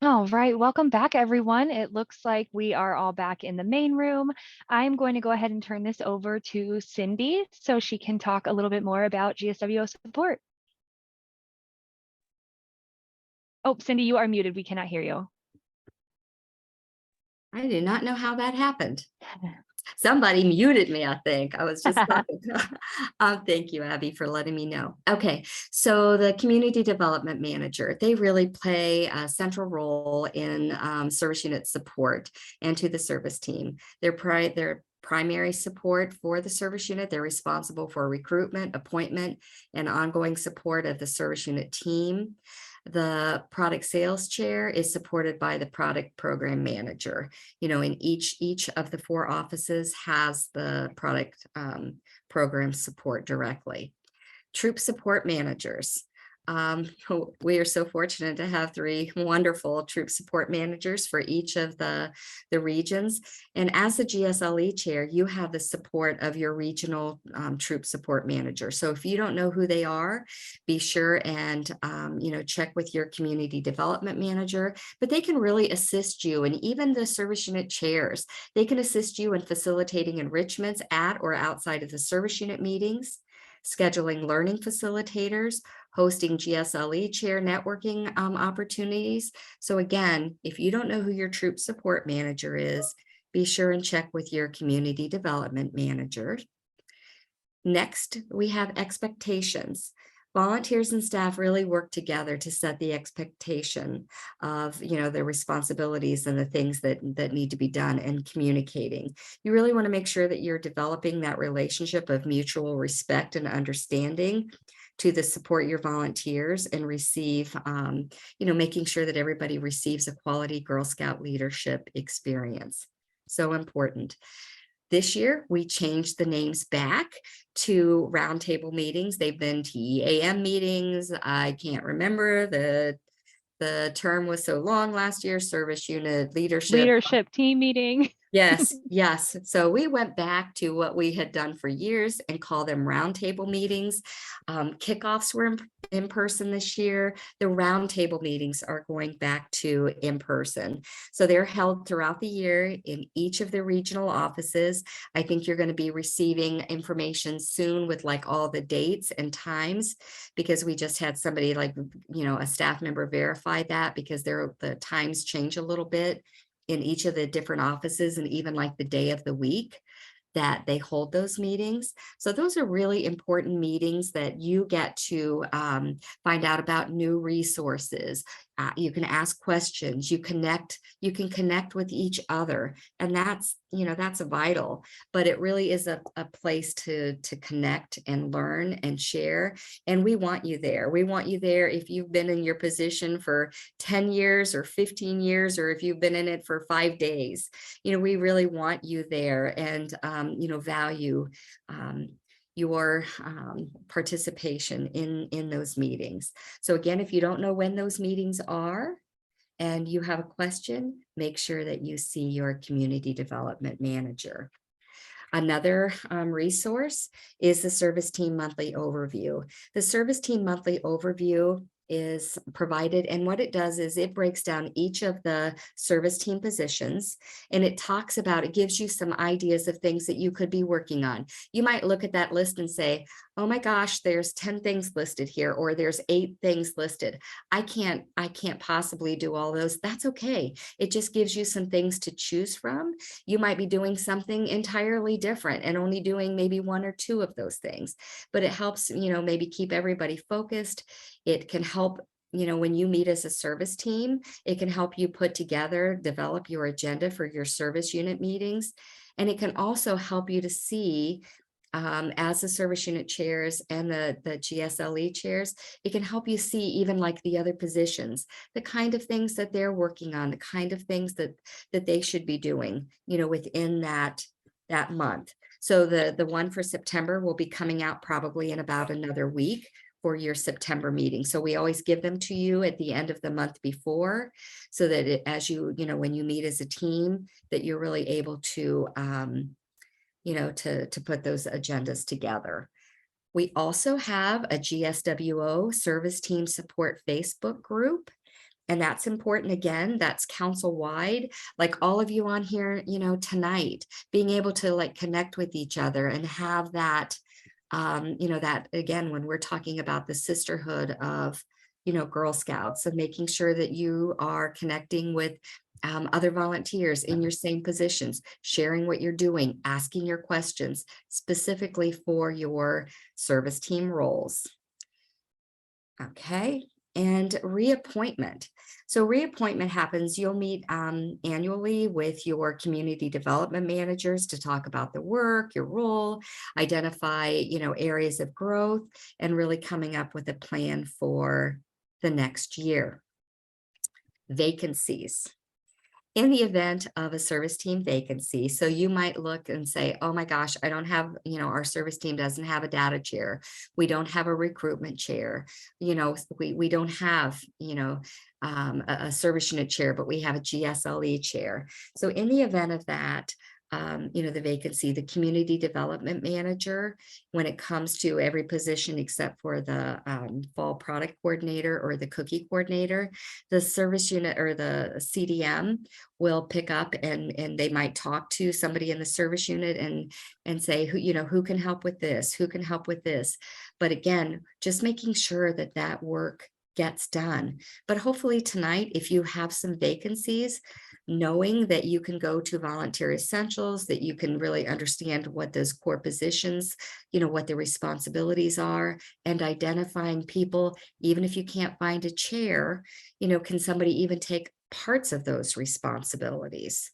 All right, welcome back, everyone. It looks like we are all back in the main room. I'm going to go ahead and turn this over to Cindy so she can talk a little bit more about GSWO support. Oh, Cindy, you are muted. We cannot hear you. I do not know how that happened. Somebody muted me, I think. I was just talking. Thank you, Abby, for letting me know. Okay, so the community development manager, they really play a central role in service unit support and to the service team. Their primary support for the service unit. They're responsible for recruitment, appointment, and ongoing support of the service unit team. The product sales chair is supported by the product program manager. In each of the 4 offices has the product program support directly. Troop support managers. We are so fortunate to have 3 wonderful troop support managers for each of the regions. And as the GSLE chair, you have the support of your regional troop support manager. So if you don't know who they are, be sure and check with your community development manager, but they can really assist you. And even the service unit chairs, they can assist you in facilitating enrichments at or outside of the service unit meetings, scheduling learning facilitators, hosting GSLE chair networking opportunities. So again, if you don't know who your troop support manager is, be sure and check with your community development manager. Next, we have expectations. Volunteers and staff really work together to set the expectation of, their responsibilities and the things that need to be done and communicating. You really want to make sure that you're developing that relationship of mutual respect and understanding to support your volunteers and receive, making sure that everybody receives a quality Girl Scout leadership experience. So important. This year, we changed the names back to roundtable meetings. They've been TEAM meetings. I can't remember, the term was so long last year, service unit leadership Team meeting. Yes, yes. So we went back to what we had done for years and call them roundtable meetings. Kickoffs were in person this year. The roundtable meetings are going back to in person. So they're held throughout the year in each of the regional offices. I think you're going to be receiving information soon with like all the dates and times, because we just had somebody like, a staff member verify that, because the times change a little bit in each of the different offices, and even like the day of the week that they hold those meetings. So those are really important meetings that you get to find out about new resources. You can ask questions, you can connect with each other. And that's vital, but it really is a place to connect and learn and share. And we want you there. We want you there if you've been in your position for 10 years or 15 years, or if you've been in it for 5 days. We really want you there, and value your participation in those meetings. So again, if you don't know when those meetings are and you have a question, make sure that you see your community development manager. Another resource is the Service Team Monthly Overview. The Service Team Monthly Overview is provided, and what it does is it breaks down each of the service team positions, and it gives you some ideas of things that you could be working on. You might look at that list and say, oh my gosh, there's 10 things listed here, or there's 8 things listed. I can't possibly do all those. That's okay. It just gives you some things to choose from. You might be doing something entirely different and only doing maybe 1 or 2 of those things, but it helps, maybe keep everybody focused. It can help, when you meet as a service team, it can help you develop your agenda for your service unit meetings. And it can also help you to see, as the service unit chairs and the GSLE chairs, it can help you see even like the other positions, the kind of things that they're working on, the kind of things that they should be doing, within that month. So the one for September will be coming out probably in about another week for your September meeting. So we always give them to you at the end of the month before, so that as when you meet as a team, that you're really able to, to put those agendas together. We also have a GSWO Service Team Support Facebook group. And that's important. Again, that's council-wide, like all of you on here, tonight, being able to like connect with each other and have that, that again, when we're talking about the sisterhood of, Girl Scouts, of making sure that you are connecting with other volunteers in your same positions, sharing what you're doing, asking your questions specifically for your service team roles. Okay. And reappointment. So reappointment happens, you'll meet annually with your community development managers to talk about the work, your role, identify, areas of growth, and really coming up with a plan for the next year. Vacancies. In the event of a service team vacancy, so you might look and say, oh my gosh, I don't have, our service team doesn't have a data chair. We don't have a recruitment chair. We don't have, a service unit chair, but we have a GSLE chair. So in the event of that, the vacancy, the community development manager, when it comes to every position except for the fall product coordinator or the cookie coordinator, the service unit or the CDM will pick up and they might talk to somebody in the service unit and say, who can help with this? Who can help with this? But again, just making sure that that work gets done. But hopefully tonight, if you have some vacancies, knowing that you can go to Volunteer Essentials, that you can really understand what those core positions, what the responsibilities are, and identifying people, even if you can't find a chair, can somebody even take parts of those responsibilities?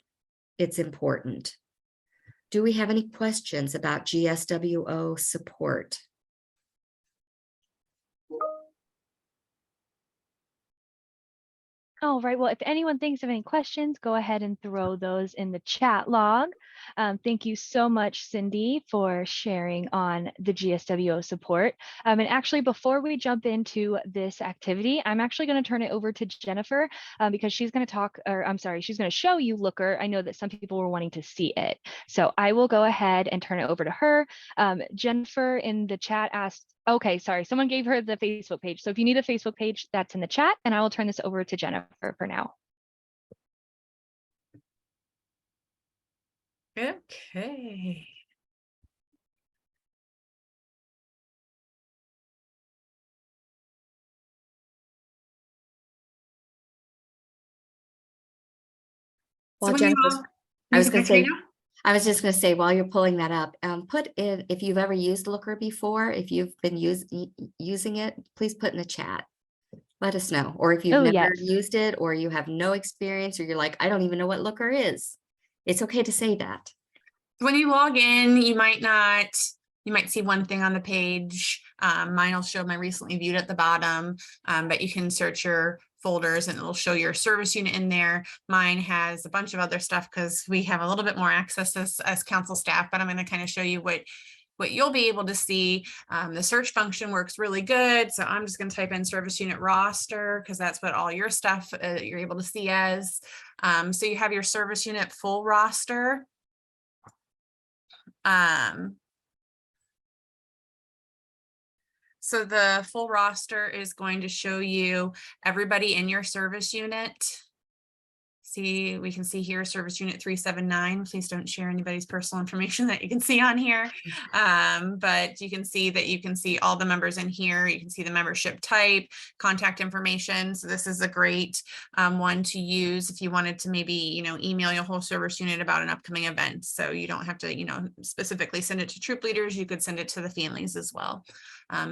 It's important. Do we have any questions about GSWO support? All right. Well, if anyone thinks of any questions, go ahead and throw those in the chat log. Thank you so much, Cindy, for sharing on the GSWO support. And actually, before we jump into this activity, I'm actually going to turn it over to Jennifer because she's going to talk, or I'm sorry, she's going to show you Looker. I know that some people were wanting to see it. So I will go ahead and turn it over to her. Jennifer in the chat asked, okay, sorry, someone gave her the Facebook page. So if you need a Facebook page, that's in the chat, and I will turn this over to Jennifer for now. Okay. Well, when you Jennifer's, all- I was you going can to say, Katrina? I was just going to say, while you're pulling that up, put in, if you've ever used Looker before, if you've been using it, please put in the chat. Let us know. Or if you've Oh, never yes. used it, or you have no experience, or you're like, I don't even know what Looker is. It's okay to say that. When you log in, you might see one thing on the page. Mine will show my recently viewed at the bottom, but you can search your folders and it'll show your service unit in there. Mine has a bunch of other stuff because we have a little bit more access as council staff, but I'm going to kind of show you what you'll be able to see. The search function works really good. So I'm just going to type in service unit roster because that's what all your stuff you're able to see as. So you have your service unit full roster. So the full roster is going to show you everybody in your service unit. See, we can see here service unit 379. Please don't share anybody's personal information that you can see on here. But you can see that you can see all the members in here. You can see the membership type, contact information. So this is a great one to use if you wanted to maybe, email your whole service unit about an upcoming event. So you don't have to, specifically send it to troop leaders. You could send it to the families as well.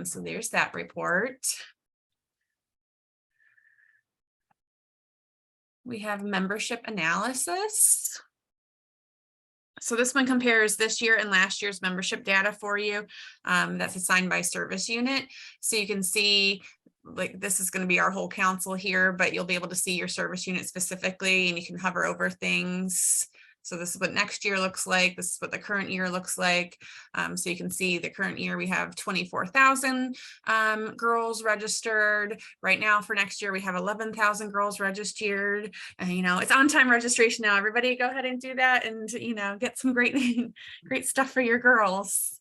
So there's that report. We have membership analysis. So this one compares this year and last year's membership data for you. That's assigned by service unit. So you can see, like, this is going to be our whole council here, but you'll be able to see your service unit specifically, and you can hover over things. So this is what next year looks like. This is what the current year looks like. So you can see the current year, we have 24,000 girls registered. Right now for next year, we have 11,000 girls registered. And, it's on-time registration now. Everybody go ahead and do that and, get some great, great stuff for your girls.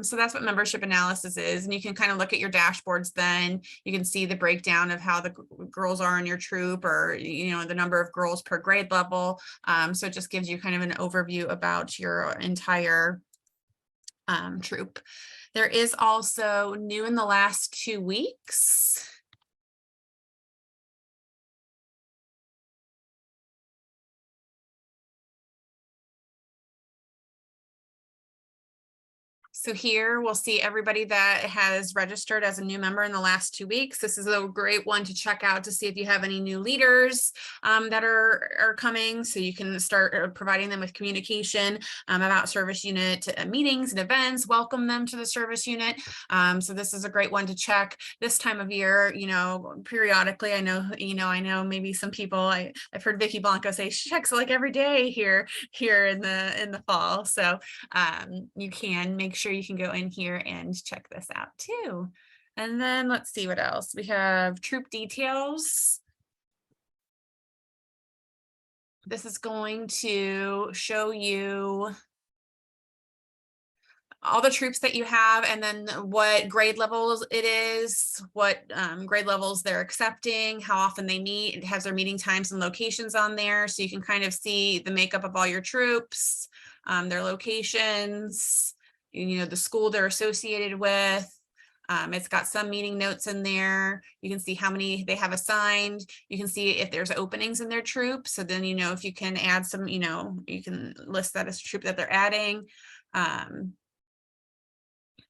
So that's what membership analysis is. And you can kind of look at your dashboards then. You can see the breakdown of how the girls are in your troop, or, the number of girls per grade level. So it just gives you kind of an overview about your entire troop. There is also new in the last 2 weeks. So here we'll see everybody that has registered as a new member in the last 2 weeks. This is a great one to check out to see if you have any new leaders that are coming. So you can start providing them with communication about service unit meetings and events, welcome them to the service unit. So this is a great one to check this time of year, periodically. I know maybe some people, I've heard Vicki Blanco say she checks like every day here in the fall. So you can make sure you can go in here and check this out too. And then let's see what else. We have troop details. This is going to show you all the troops that you have, and then what grade levels it is, what grade levels they're accepting, how often they meet. It has their meeting times and locations on there. So you can kind of see the makeup of all your troops, their locations, the school they're associated with. It's got some meeting notes in there. You can see how many they have assigned. You can see if there's openings in their troop. So then, if you can add some, you can list that as a troop that they're adding.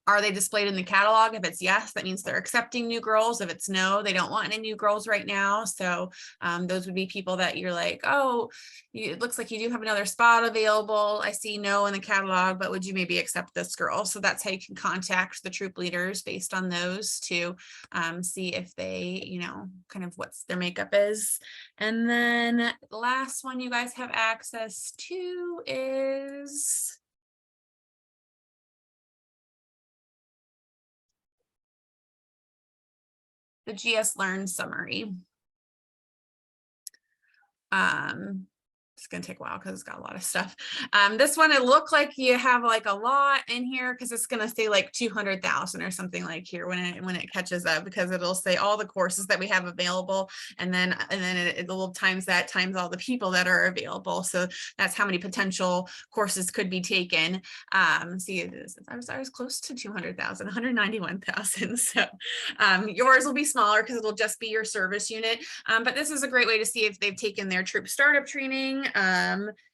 Are they displayed in the catalog? If it's yes, that means they're accepting new girls. If it's no, they don't want any new girls right now. So those would be people that you're like, oh, it looks like you do have another spot available. I see no in the catalog, but would you maybe accept this girl? So that's how you can contact the troop leaders based on those to see if they, you know, kind of what's their makeup is. And then the last one you guys have access to is the GS Learn summary. It's gonna take a while because it's got a lot of stuff. This one, it looked like you have like a lot in here because it's gonna say like 200,000 or something like here when it catches up, because it'll say all the courses that we have available, and then it will times that times all the people that are available. So that's how many potential courses could be taken. See, I was close to 200,000, 191,000. So yours will be smaller because it'll just be your service unit. But this is a great way to see if they've taken their troop startup training,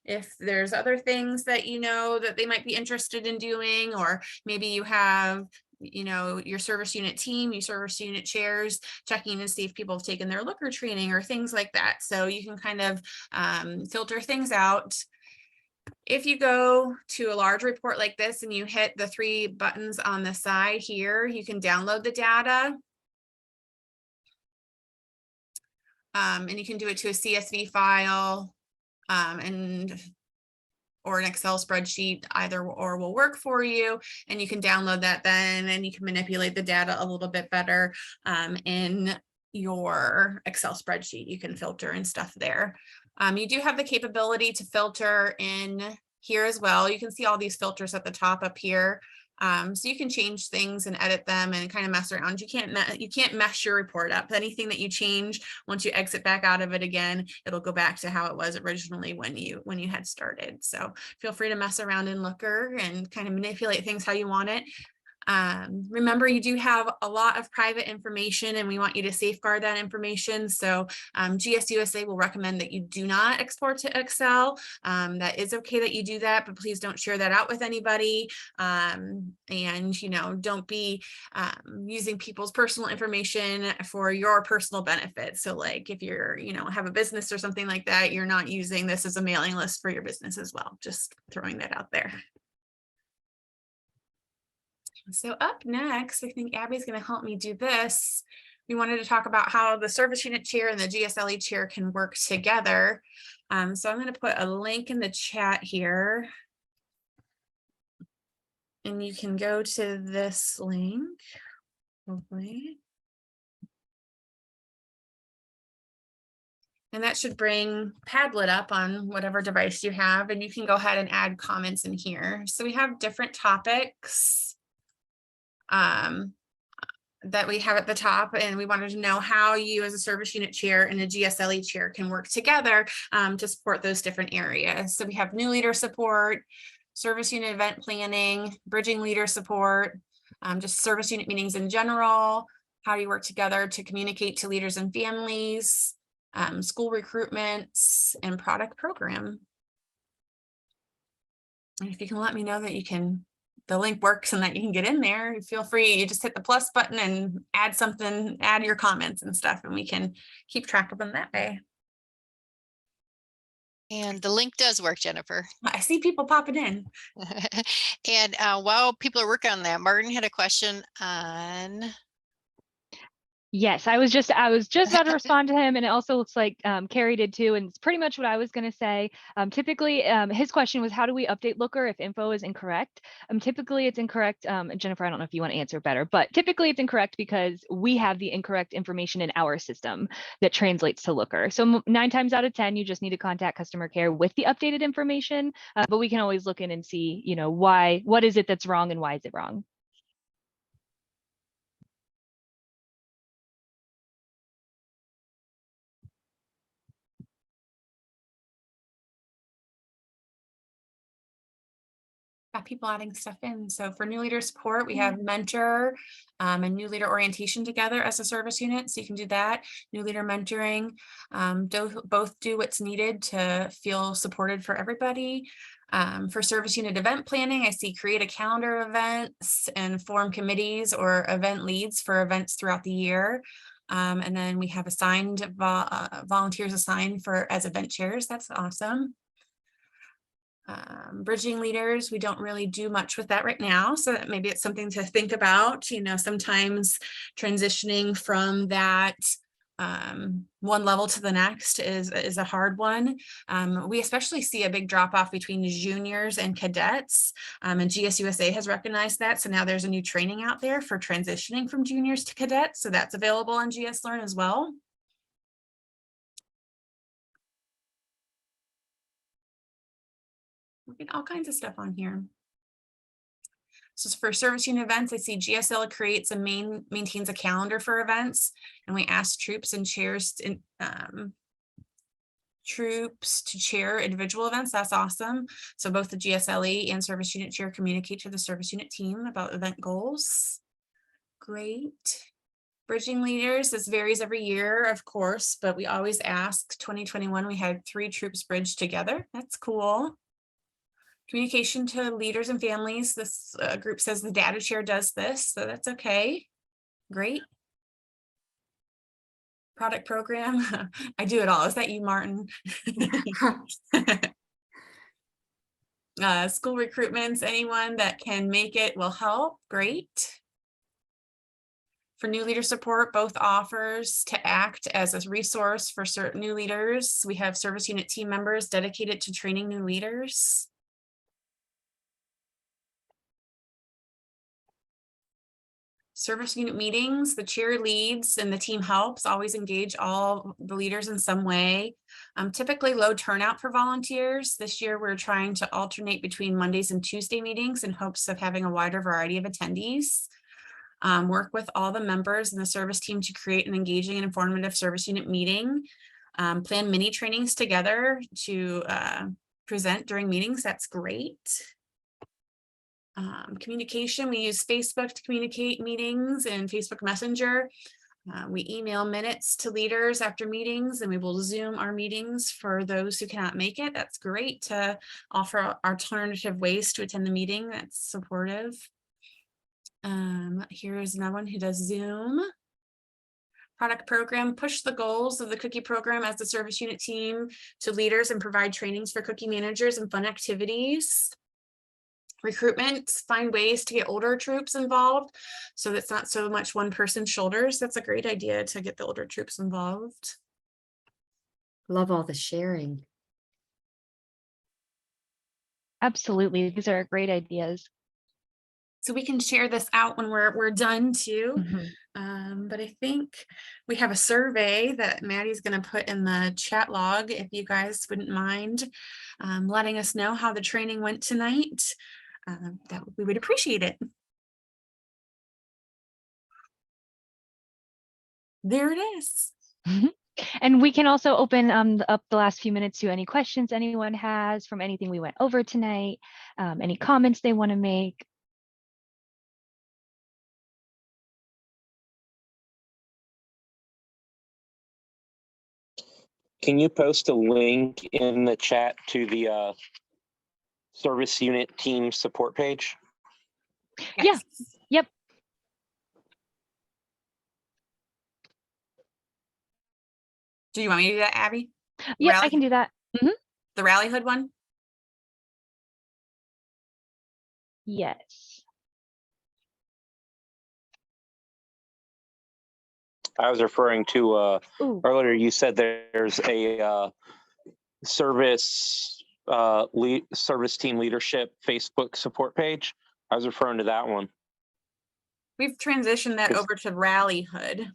if there's other things that you know that they might be interested in doing, or maybe you have, you know, your service unit team, your service unit chairs checking to see if people have taken their looker training or things like that. So you can kind of filter things out. If you go to a large report like this and you hit the 3 buttons on the side here, you can download the data. And you can do it to a CSV file or an Excel spreadsheet, either or will work for you. And you can download that then, and you can manipulate the data a little bit better in your Excel spreadsheet. You can filter and stuff there. You do have the capability to filter in here as well. You can see all these filters at the top up here. So you can change things and edit them and kind of mess around. You can't mess your report up. Anything that you change, once you exit back out of it again, it'll go back to how it was originally when you had started. So feel free to mess around in Looker and kind of manipulate things how you want it. Remember, you do have a lot of private information and we want you to safeguard that information. So GSUSA will recommend that you do not export to Excel. That is okay that you do that, but please don't share that out with anybody. And, you know, don't be using people's personal information for your personal benefit. So like if you're, you know, have a business or something like that, you're not using this as a mailing list for your business as well. Just throwing that out there. So up next, I think Abby's going to help me do this. We wanted to talk about how the service unit chair and the GSLE chair can work together. So I'm going to put a link in the chat here. And you can go to this link, hopefully. And that should bring Padlet up on whatever device you have, and you can go ahead and add comments in here. So we have different topics that we have at the top, and we wanted to know how you as a service unit chair and a GSLE chair can work together to support those different areas. So we have new leader support, service unit event planning, bridging leader support, just service unit meetings in general, how do you work together to communicate to leaders and families, school recruitments, and product program. And if you can let me know that you can, the link works and that you can get in there, feel free, you just hit the plus button and add something, add your comments and stuff, and we can keep track of them that way. And the link does work, Jennifer. I see people popping in. And while people are working on that, Martin had a question on. Yes, I was just about to respond to him, and it also looks like Carrie did too, and it's pretty much what I was going to say. Typically, his question was, how do we update Looker if info is incorrect? Typically, it's incorrect. Jennifer, I don't know if you want to answer better, but typically it's incorrect because we have the incorrect information in our system that translates to Looker. So 9 times out of 10, you just need to contact customer care with the updated information, but we can always look in and see, you know, what is it that's wrong and why is it wrong? Got people adding stuff in. So for new leader support, we have mentor and new leader orientation together as a service unit. So you can do that. New leader mentoring, both do what's needed to feel supported for everybody. For service unit event planning, I see create a calendar of events and form committees or event leads for events throughout the year. And then we have assigned volunteers assigned for as event chairs. That's awesome. Bridging leaders, we don't really do much with that right now. So that maybe it's something to think about, you know, sometimes transitioning from that one level to the next is a hard one. We especially see a big drop off between juniors and cadets, and GSUSA has recognized that. So now there's a new training out there for transitioning from juniors to cadets. So that's available on GS Learn as well. We get all kinds of stuff on here. So for service unit events, I see GSL creates and maintains a calendar for events, and we ask troops and chairs to chair individual events. That's awesome. So both the GSLE and service unit chair communicate to the service unit team about event goals. Great. Bridging leaders, this varies every year, of course, but we always ask. 2021, we had 3 troops bridged together. That's cool. Communication to leaders and families. This group says the data share does this, so that's okay. Great. Product program. I do it all. Is that you, Martin? School recruitments, anyone that can make it will help. Great. For new leader support, both offers to act as a resource for certain new leaders. We have service unit team members dedicated to training new leaders. Service unit meetings, the chair leads and the team helps always engage all the leaders in some way. Typically low turnout for volunteers. This year, we're trying to alternate between Mondays and Tuesday meetings in hopes of having a wider variety of attendees. Work with all the members in the service team to create an engaging and informative service unit meeting. Plan mini trainings together to present during meetings. That's great. Communication, we use Facebook to communicate meetings and Facebook Messenger. We email minutes to leaders after meetings, and we will Zoom our meetings for those who cannot make it. That's great to offer alternative ways to attend the meeting. That's supportive. Here's another one who does Zoom. Product program, push the goals of the cookie program as the service unit team to leaders and provide trainings for cookie managers and fun activities. Recruitment, find ways to get older troops involved so that's not so much one person's shoulders. That's a great idea to get the older troops involved. Love all the sharing. Absolutely. These are great ideas. So we can share this out when we're done too. Mhm. But I think we have a survey that Maddie's going to put in the chat log if you guys wouldn't mind letting us know how the training went tonight. That we would appreciate it. There it is. And we can also open up the last few minutes to any questions anyone has from anything we went over tonight, any comments they want to make. Can you post a link in the chat to the service unit team support page? Yeah. Yep. Do you want me to do that, Abby? Yeah, Rally- I can do that. The Rally Hood one? Yes. I was referring to Ooh. earlier, you said there's a service team leadership Facebook support page. I was referring to that one. We've transitioned that over to Rally Hood.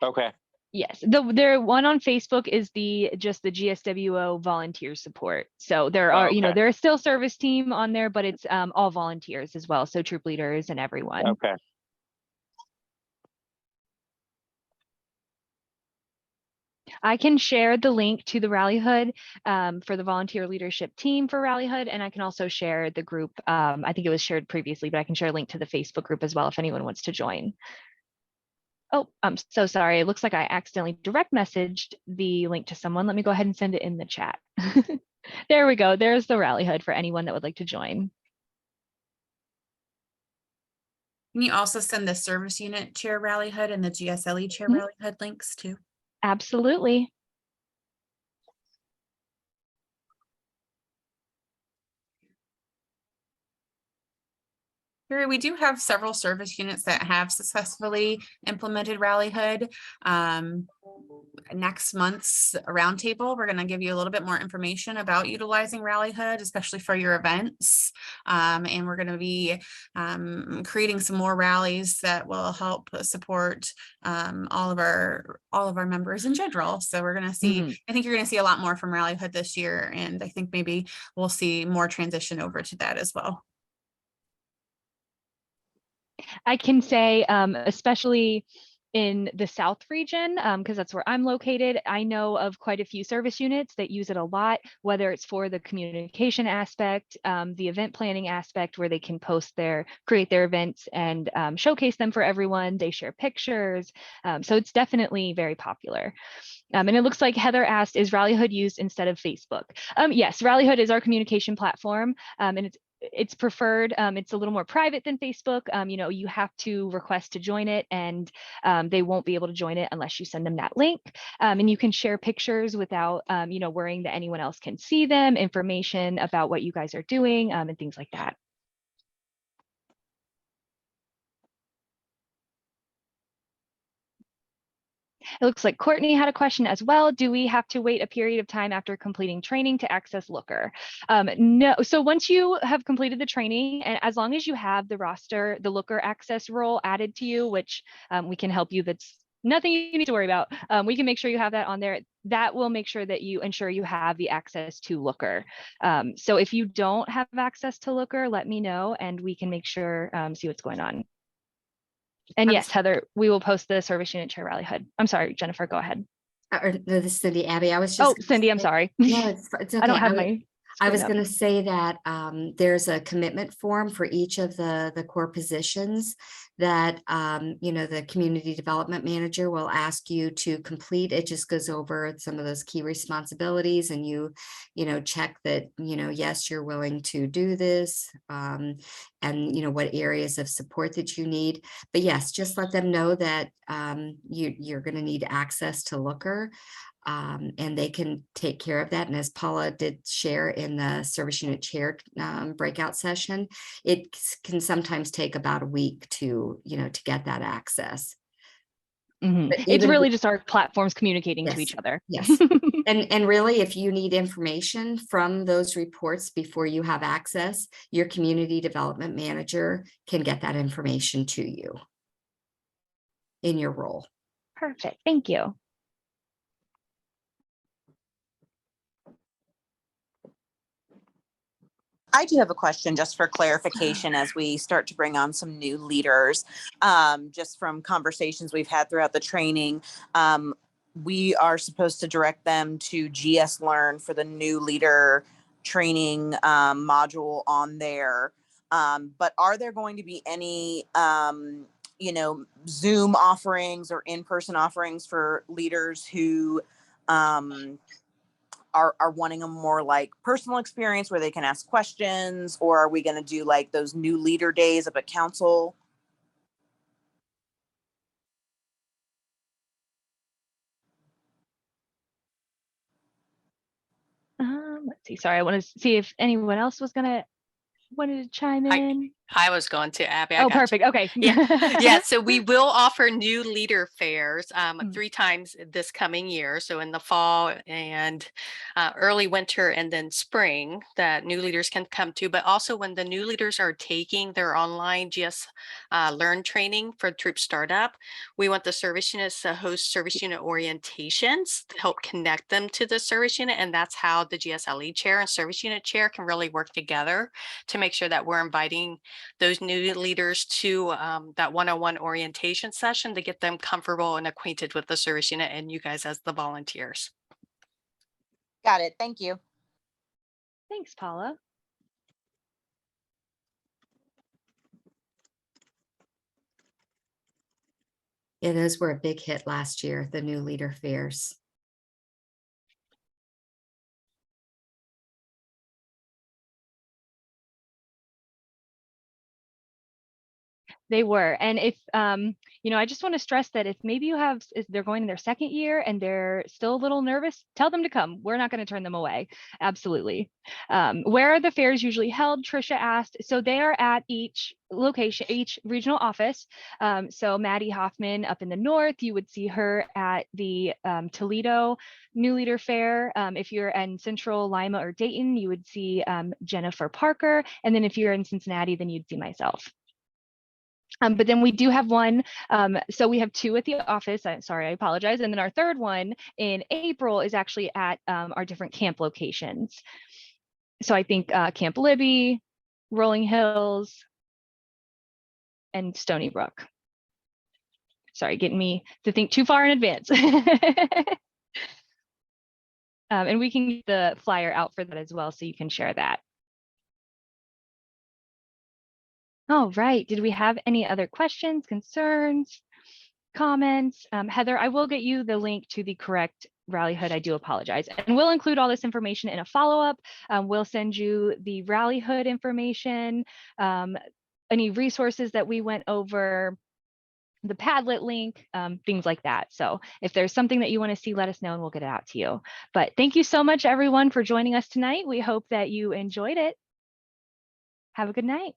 Okay. Yes, the one on Facebook is just the GSWO volunteer support. So there are, Okay. there is still service team on there, but it's all volunteers as well. So troop leaders and everyone. Okay. I can share the link to the Rally Hood for the volunteer leadership team for Rally Hood, and I can also share the group. I think it was shared previously, but I can share a link to the Facebook group as well if anyone wants to join. Oh, I'm so sorry. It looks like I accidentally direct messaged the link to someone. Let me go ahead and send it in the chat. There we go. There's the Rally Hood for anyone that would like to join. Can you also send the service unit chair rally hood and the GSLE chair Mhm. rally hood links too? Absolutely. Sure, we do have several service units that have successfully implemented Rally Hood. Next month's roundtable, we're going to give you a little bit more information about utilizing Rally Hood, especially for your events. And we're going to be creating some more rallies that will help support all of our members in general. So we're going to see, I think you're going to see a lot more from Rally Hood this year, and I think maybe we'll see more transition over to that as well. I can say, especially in the South region, because that's where I'm located, I know of quite a few service units that use it a lot, whether it's for the communication aspect, the event planning aspect, where they can create their events and showcase them for everyone. They share pictures. So it's definitely very popular. And it looks like Heather asked, is Rally Hood used instead of Facebook? Yes, Rally Hood is our communication platform, and it's preferred. It's a little more private than Facebook. You have to request to join it, and they won't be able to join it unless you send them that link. And you can share pictures without, worrying that anyone else can see them, information about what you guys are doing, and things like that. It looks like Courtney had a question as well. Do we have to wait a period of time after completing training to access Looker? No. So once you have completed the training, and as long as you have the roster, the Looker access role added to you, which we can help you, that's nothing you need to worry about. We can make sure you have that on there. That will make sure that you ensure you have the access to Looker. So if you don't have access to Looker, let me know and we can make sure, see what's going on. And yes, Heather, we will post the service unit chair Rally Hood. I'm sorry, Jennifer, go ahead. Or no, this is Cindy. Abby, I was just. Oh, Cindy, I'm sorry. No, it's okay. I don't have my. I was going to say that there's a commitment form for each of the core positions that, the community development manager will ask you to complete. It just goes over some of those key responsibilities and you check that, yes, you're willing to do this and, what areas of support that you need. But yes, just let them know that you're going to need access to Looker. And they can take care of that. And as Paula did share in the service unit chair breakout session, it can sometimes take about a week to get that access. It's really just our platforms communicating to each other. Yes. And really, if you need information from those reports before you have access, your community development manager can get that information to you in your role. Perfect. Thank you. I do have a question just for clarification as we start to bring on some new leaders, just from conversations we've had throughout the training. We are supposed to direct them to GS Learn for the new leader training module on there. But are there going to be any, Zoom offerings or in-person offerings for leaders who are wanting a more like personal experience where they can ask questions, or are we going to do like those new leader days up at council? Let's see. Sorry, I want to see if anyone else wanted to chime in. I was going to, Abby. Oh, perfect. Okay. Yeah. So we will offer new leader fairs 3 times this coming year. So in the fall and early winter and then spring that new leaders can come to. But also when the new leaders are taking their online GS Learn training for Troop Startup, we want the service units to host service unit orientations to help connect them to the service unit. And that's how the GSLE chair and service unit chair can really work together to make sure that we're inviting those new leaders to that one-on-one orientation session to get them comfortable and acquainted with the service unit and you guys as the volunteers. Got it. Thank you. Thanks, Paula. Yeah, those were a big hit last year, the new leader fairs. They were. And if, you know, I just want to stress that if maybe you have, if they're going in their second year and they're still a little nervous, tell them to come. We're not going to turn them away. Absolutely. Where are the fairs usually held? Trisha asked. So they are at each location, each regional office. So Maddie Hoffman up in the north, you would see her at the Toledo New Leader Fair. If you're in Central Lima or Dayton, you would see Jennifer Parker. And then if you're in Cincinnati, then you'd see myself. But then we do have one, so we have two at the office, sorry, I apologize. And then our third one in April is actually at our different camp locations. So I think Camp Libby, Rolling Hills, and Stony Brook. Sorry, getting me to think too far in advance. And we can get the flyer out for that as well, so you can share that. All right, did we have any other questions, concerns, comments? Heather, I will get you the link to the correct Rally Hood. I do apologize. And we'll include all this information in a follow-up. We'll send you the Rally Hood information, any resources that we went over, the Padlet link, things like that. So if there's something that you want to see, let us know and we'll get it out to you. But thank you so much, everyone, for joining us tonight. We hope that you enjoyed it. Have a good night.